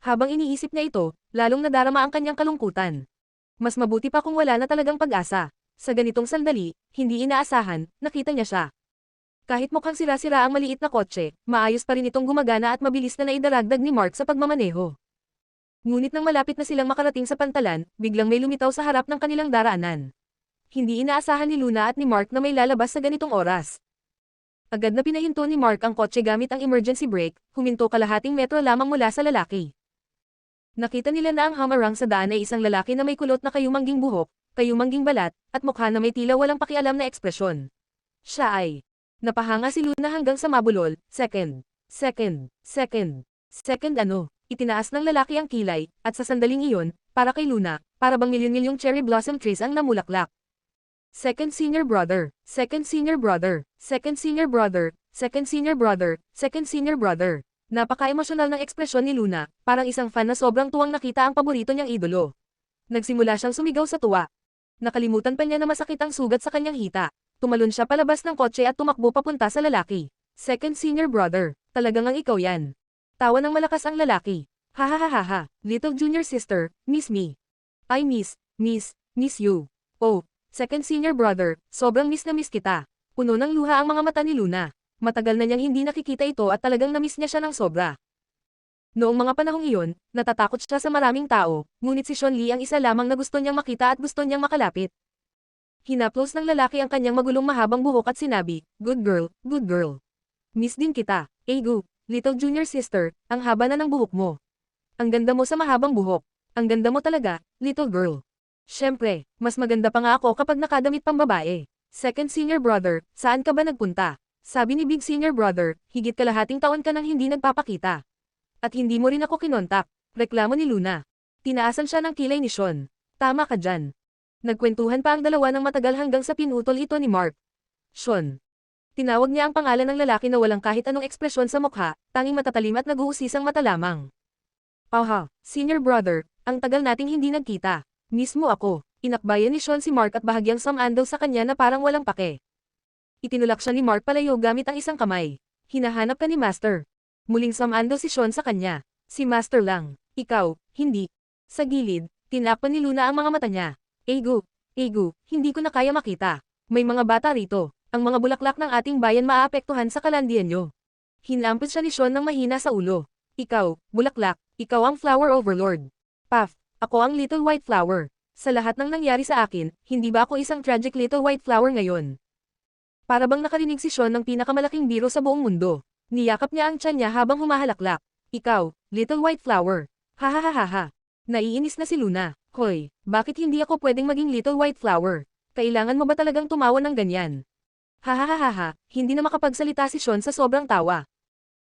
Habang iniisip niya ito, lalong nadarama ang kanyang kalungkutan. Mas mabuti pa kung wala na talagang pag-asa. Sa ganitong sandali, hindi inaasahan, nakita niya siya. Kahit mukhang sira-sira ang maliit na kotse, maayos pa rin itong gumagana at mabilis na naidaragdag ni Mark sa pagmamaneho. Ngunit nang malapit na silang makarating sa pantalan, biglang may lumitaw sa harap ng kanilang daraanan. Hindi inaasahan ni Luna at ni Mark na may lalabas sa ganitong oras. Agad na pinahinto ni Mark ang kotse gamit ang emergency brake, huminto kalahating metro lamang mula sa lalaki. Nakita nila na ang hamarang sa daan ay isang lalaki na may kulot na kayumangging buhok, kayumangging balat, at mukha na may tila walang pakialam na ekspresyon. Siya ay napahanga si Luna hanggang sa mabulol. Second ano? Itinaas ng lalaki ang kilay, at sa sandaling iyon, para kay Luna, para bang milyon-milyong cherry blossom trees ang namulaklak. Second senior brother, second senior brother, second senior brother, second senior brother, second senior brother. Napaka-emosyonal ng ekspresyon ni Luna, parang isang fan na sobrang tuwang nakita ang paborito niyang idolo. Nagsimula siyang sumigaw sa tuwa. Nakalimutan pa niya na masakit ang sugat sa kanyang hita. Tumalon siya palabas ng kotse at tumakbo papunta sa lalaki. Second senior brother, talagang ang ikaw yan. Tawa ng malakas ang lalaki. Hahaha, little junior sister, miss me. I miss you. Oh, second senior brother, sobrang miss na miss kita. Puno ng luha ang mga mata ni Luna. Matagal na niyang hindi nakikita ito at talagang namiss niya siya ng sobra. Noong mga panahong iyon, natatakot siya sa maraming tao, ngunit si Sean Lee ang isa lamang na gusto niyang makita at gusto niyang makalapit. Hinaplos ng lalaki ang kanyang magulong mahabang buhok at sinabi, good girl, good girl. Miss din kita, Egu, little junior sister, ang haba na ng buhok mo. Ang ganda mo sa mahabang buhok. Ang ganda mo talaga, little girl. Siyempre, mas maganda pa nga ako kapag nakadamit pang babae. Second senior brother, saan ka ba nagpunta? Sabi ni big senior brother, higit kalahating taon ka nang hindi nagpapakita. At hindi mo rin ako kinontak. Reklamo ni Luna. Tinaasan siya ng kilay ni Sean. Tama ka dyan. Nagkwentuhan pa ang dalawa ng matagal hanggang sa pinutol ito ni Mark. Sean. Tinawag niya ang pangalan ng lalaki na walang kahit anong ekspresyon sa mukha, tanging matatalim at nag-uusisang mata lamang. Aha, senior brother, ang tagal nating hindi nagkita. Mismo ako. Inakbayan ni Sean si Mark at bahagyang samaan daw sa kanya na parang walang pake. Itinulak siya ni Mark palayo gamit ang isang kamay. Hinahanap ka ni Master. Muling samaan daw si Sean sa kanya. Si Master lang. Ikaw, hindi. Sa gilid, tinakpan ni Luna ang mga mata niya. Egu, hindi ko na kaya makita. May mga bata rito. Ang mga bulaklak ng ating bayan maaapektuhan sa kalandian nyo. Hinampos siya ni Sean ng mahina sa ulo. Ikaw, bulaklak, ikaw ang flower overlord. Puff, ako ang little white flower. Sa lahat ng nangyari sa akin, hindi ba ako isang tragic little white flower ngayon? Para bang nakarinig si Sean ng pinakamalaking biro sa buong mundo. Niyakap niya ang tiyan niya habang humahalaklak. Ikaw, little white flower. Hahaha. Naiinis na si Luna. Hoy, bakit hindi ako pwedeng maging little white flower? Kailangan mo ba talagang tumawa ng ganyan? Hahaha, hindi na makapagsalita si Sean sa sobrang tawa.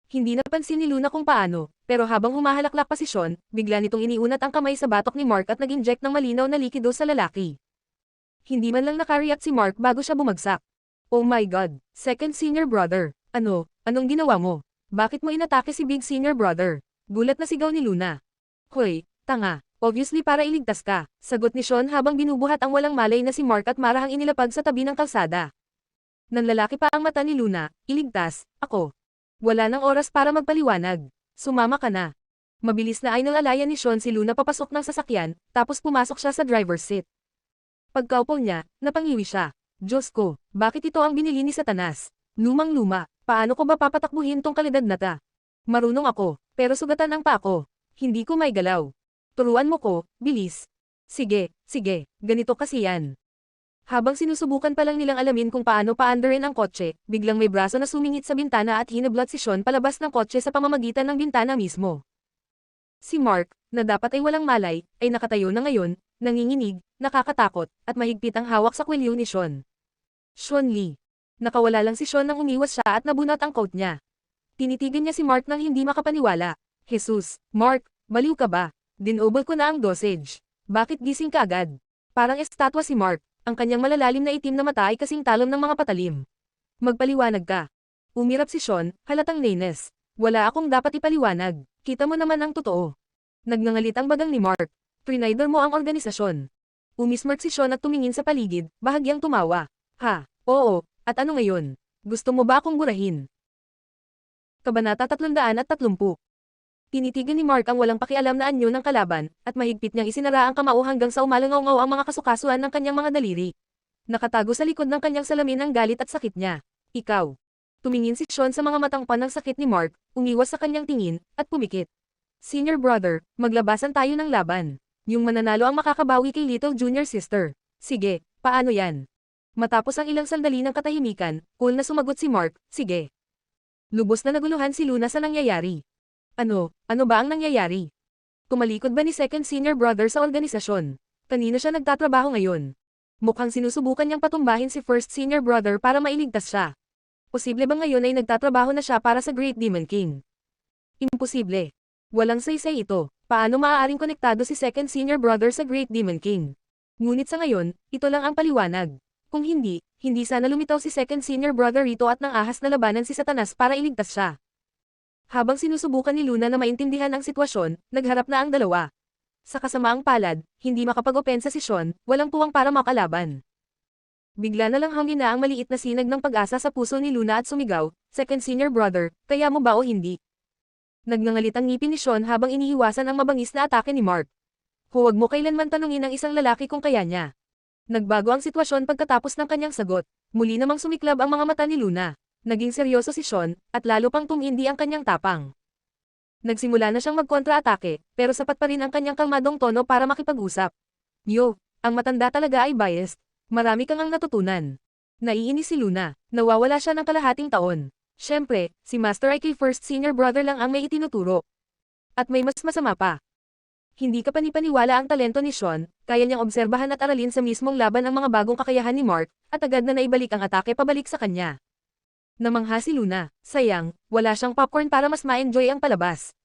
Hindi napansin ni Luna kung paano, pero habang humahalaklak pa si Sean, bigla nitong iniunat ang kamay sa batok ni Mark at nag-inject ng malinaw na likido sa lalaki. Hindi man lang nakareact si Mark bago siya bumagsak. Oh my God, second senior brother, anong ginawa mo? Bakit mo inatake si big senior brother? Gulat na sigaw ni Luna. Hoy, tanga, obviously para iligtas ka, sagot ni Sean habang binubuhat ang walang malay na si Mark at marahang inilapag sa tabi ng kalsada. Nanlalaki pa ang mata ni Luna, iligtas, ako. Wala nang oras para magpaliwanag. Sumama ka na. Mabilis na ay nalalayan ni Sean si Luna papasok ng sasakyan, tapos pumasok siya sa driver's seat. Pagkaupo niya, napangiwi siya. Diyos ko, bakit ito ang binili ni Satanas? Lumang-luma, paano ko ba papatakbuhin tong kalidad na ta? Marunong ako, pero sugatan ang pa ako. Hindi ko may galaw. Turuan mo ko, bilis. Sige, ganito kasi yan. Habang sinusubukan pa lang nilang alamin kung paano paandarin ang kotse, biglang may braso na sumingit sa bintana at hinablot si Sean palabas ng kotse sa pamamagitan ng bintana mismo. Si Mark, na dapat ay walang malay, ay nakatayo na ngayon, nanginginig, nakakatakot, at mahigpit ang hawak sa kwelyo ni Sean. Sean Lee. Nakawala lang si Sean nang umiwas siya at nabunot ang coat niya. Tinitigan niya si Mark nang hindi makapaniwala. Jesus, Mark, baliw ka ba? Dinobol ko na ang dosage. Bakit gising ka agad? Parang estatwa si Mark. Ang kanyang malalalim na itim na mata ay kasing talon ng mga patalim. Magpaliwanag ka. Umirap si Sean, halatang nainis. Wala akong dapat ipaliwanag. Kita mo naman ang totoo. Nagngangalit ang bagang ni Mark. Trinaider mo ang organisasyon. Umismirk si Sean at tumingin sa paligid, bahagyang tumawa. Ha, oo, at ano ngayon? Gusto mo ba akong burahin? Kabanata 330. Tinitigan ni Mark ang walang pakialam na anyo ng kalaban, at mahigpit niyang isinara ang kamao hanggang sa umalangaw ang mga kasukasuan ng kanyang mga daliri. Nakatago sa likod ng kanyang salamin ang galit at sakit niya. Ikaw. Tumingin si Sean sa mga matang pan ng sakit ni Mark, umiwas sa kanyang tingin, at pumikit. Senior brother, maglabasan tayo ng laban. Yung mananalo ang makakabawi kay little junior sister. Sige, paano yan? Matapos ang ilang sandali ng katahimikan, cool na sumagot si Mark, sige. Lubos na naguluhan si Luna sa nangyayari. Ano ba ang nangyayari? Tumalikod ba ni second senior brother sa organisasyon? Kanino siya nagtatrabaho ngayon? Mukhang sinusubukan niyang patumbahin si first senior brother para mailigtas siya. Posible ba ngayon ay nagtatrabaho na siya para sa Great Demon King? Imposible. Walang saysay ito. Paano maaaring konektado si second senior brother sa Great Demon King? Ngunit sa ngayon, ito lang ang paliwanag. Kung hindi sana lumitaw si second senior brother rito at nang ahas na labanan si Satanas para iligtas siya. Habang sinusubukan ni Luna na maintindihan ang sitwasyon, nagharap na ang dalawa. Sa kasamaang palad, hindi makapag-opensa si Sean, walang puwang para makalaban. Bigla na lang hangin na ang maliit na sinag ng pag-asa sa puso ni Luna at sumigaw, second senior brother, kaya mo ba o hindi? Nagngangalit ang ngipin ni Sean habang iniiwasan ang mabangis na atake ni Mark. Huwag mo kailanman tanungin ang isang lalaki kung kaya niya. Nagbago ang sitwasyon pagkatapos ng kanyang sagot. Muli namang sumiklab ang mga mata ni Luna. Naging seryoso si Sean, at lalo pang tumindi ang kanyang tapang. Nagsimula na siyang magkontra-atake, pero sapat pa rin ang kanyang kalmadong tono para makipag-usap. Yo, ang matanda talaga ay biased. Marami kang ang natutunan. Naiinis si Luna. Nawawala siya ng kalahating taon. Siyempre, si Master ay kay first senior brother lang ang may itinuturo. At may mas masama pa. Hindi ka panipaniwala ang talento ni Sean, kaya niyang obserbahan at aralin sa mismong laban ang mga bagong kakayahan ni Mark, at agad na naibalik ang atake pabalik sa kanya. Namangha si Luna, sayang, wala siyang popcorn para mas ma-enjoy ang palabas.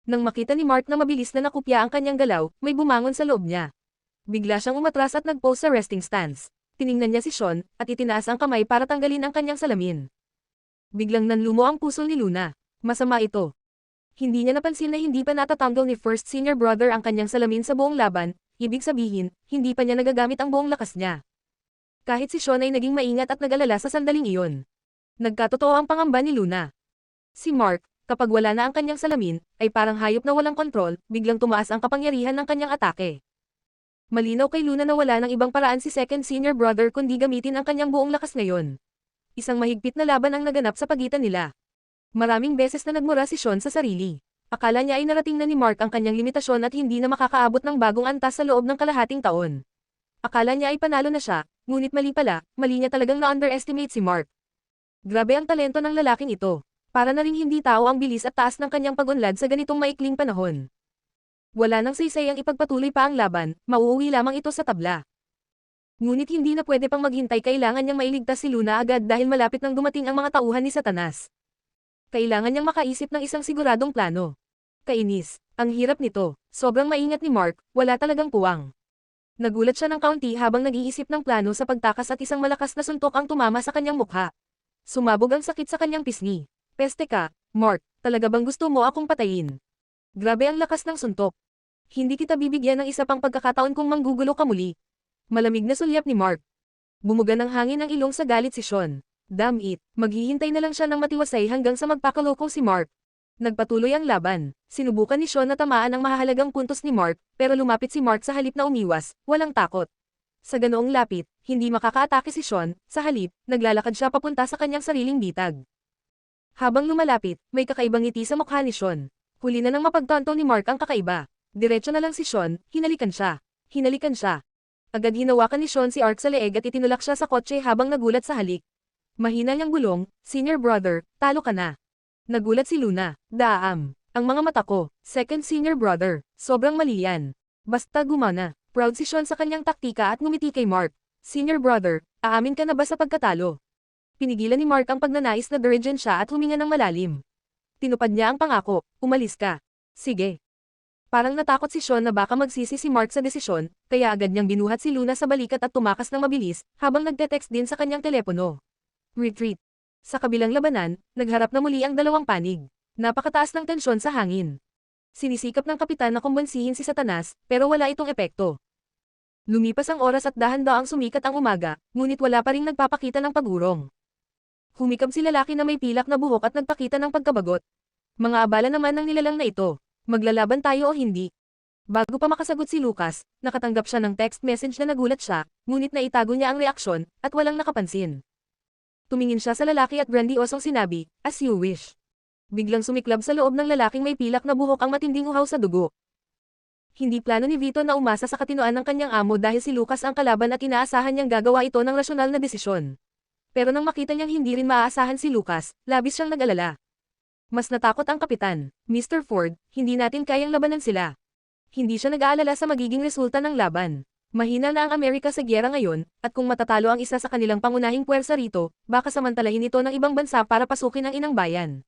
Nang makita ni Mark na mabilis na nakupya ang kanyang galaw, may bumangon sa loob niya. Bigla siyang umatras at nag-pose sa resting stance. Tiningnan niya si Sean, at itinaas ang kamay para tanggalin ang kanyang salamin. Biglang nanlumo ang puso ni Luna. Masama ito. Hindi niya napansin na hindi pa natatanggol ni first senior brother ang kanyang salamin sa buong laban, ibig sabihin, hindi pa niya nagagamit ang buong lakas niya. Kahit si Sean ay naging maingat at nag-alala sa sandaling iyon. Nagkatotoo ang pangamba ni Luna. Si Mark, kapag wala na ang kanyang salamin, ay parang hayop na walang kontrol, biglang tumaas ang kapangyarihan ng kanyang atake. Malinaw kay Luna na wala ng ibang paraan si second senior brother kundi gamitin ang kanyang buong lakas ngayon. Isang mahigpit na laban ang naganap sa pagitan nila. Maraming beses na nagmura si Sean sa sarili. Akala niya ay narating na ni Mark ang kanyang limitasyon at hindi na makakaabot ng bagong antas sa loob ng kalahating taon. Akala niya ay panalo na siya, ngunit mali pala, mali niya talagang na-underestimate si Mark. Grabe ang talento ng lalaking ito. Para na ring hindi tao ang bilis at taas ng kanyang pag-unlad sa ganitong maikling panahon. Wala nang saysay ang ipagpatuloy pa ang laban, mauuwi lamang ito sa tabla. Ngunit hindi na pwede pang maghintay, kailangan niyang mailigtas si Luna agad dahil malapit nang dumating ang mga tauhan ni Satanas. Kailangan niyang makaisip ng isang siguradong plano. Kainis, ang hirap nito, sobrang maingat ni Mark, wala talagang puwang. Nagulat siya ng kaunti habang nag-iisip ng plano sa pagtakas at isang malakas na suntok ang tumama sa kanyang mukha. Sumabog ang sakit sa kanyang pisngi. Peste ka, Mark, talaga bang gusto mo akong patayin? Grabe ang lakas ng suntok. Hindi kita bibigyan ng isa pang pagkakataon kung manggugulo ka muli. Malamig na sulyap ni Mark. Bumuga ng hangin ang ilong sa galit si Sean. Damn it, maghihintay na lang siya ng matiwasay hanggang sa magpakaloko si Mark. Nagpatuloy ang laban. Sinubukan ni Sean na tamaan ang mahahalagang puntos ni Mark, pero lumapit si Mark sa halip na umiwas, walang takot. Sa ganoong lapit, hindi makakaatake si Sean, sa halip, naglalakad siya papunta sa kanyang sariling bitag. Habang lumalapit, may kakaibang ngiti sa mukha ni Sean. Huli na nang mapagtanto ni Mark ang kakaiba. Diretso na lang si Sean, hinalikan siya. Hinalikan siya. Agad hinawakan ni Sean si Ark sa leeg at itinulak siya sa kotse habang nagulat sa halik. Mahina niyang bulong, senior brother, talo ka na. Nagulat si Luna, daam. Ang mga mata ko, second senior brother, sobrang mali yan. Basta gumana. Proud si Sean sa kanyang taktika at ngumiti kay Mark. Senior brother, aamin ka na ba sa pagkatalo? Pinigilan ni Mark ang pagnanais na dirigent siya at huminga ng malalim. Tinupad niya ang pangako, umalis ka. Sige. Parang natakot si Sean na baka magsisi si Mark sa desisyon, kaya agad niyang binuhat si Luna sa balikat at tumakas ng mabilis, habang nagte-text din sa kanyang telepono. Retreat. Sa kabilang labanan, nagharap na muli ang dalawang panig. Napakataas ng tensyon sa hangin. Sinisikap ng kapitan na kumbansihin si Satanas, pero wala itong epekto. Lumipas ang oras at dahan-daang sumikat ang umaga, ngunit wala pa ring nagpapakita ng pag-urong. Humikab si lalaki na may pilak na buhok at nagpakita ng pagkabagot. Mga abala naman ng nilalang na ito. Maglalaban tayo o hindi? Bago pa makasagot si Lucas, nakatanggap siya ng text message na nagulat siya, ngunit naitago niya ang reaksyon, at walang nakapansin. Tumingin siya sa lalaki at grandiosong sinabi, as you wish. Biglang sumiklab sa loob ng lalaking may pilak na buhok ang matinding uhaw sa dugo. Hindi plano ni Vito na umasa sa katinoan ng kanyang amo dahil si Lucas ang kalaban at inaasahan niyang gagawa ito ng rasyonal na desisyon. Pero nang makita niyang hindi rin maaasahan si Lucas, labis siyang nag-alala. Mas natakot ang kapitan, Mr. Ford, hindi natin kayang labanan sila. Hindi siya nag-aalala sa magiging resulta ng laban. Mahina na ang Amerika sa gyera ngayon, at kung matatalo ang isa sa kanilang pangunahing puwersa rito, baka samantalahin ito ng ibang bansa para pasukin ang inang bayan.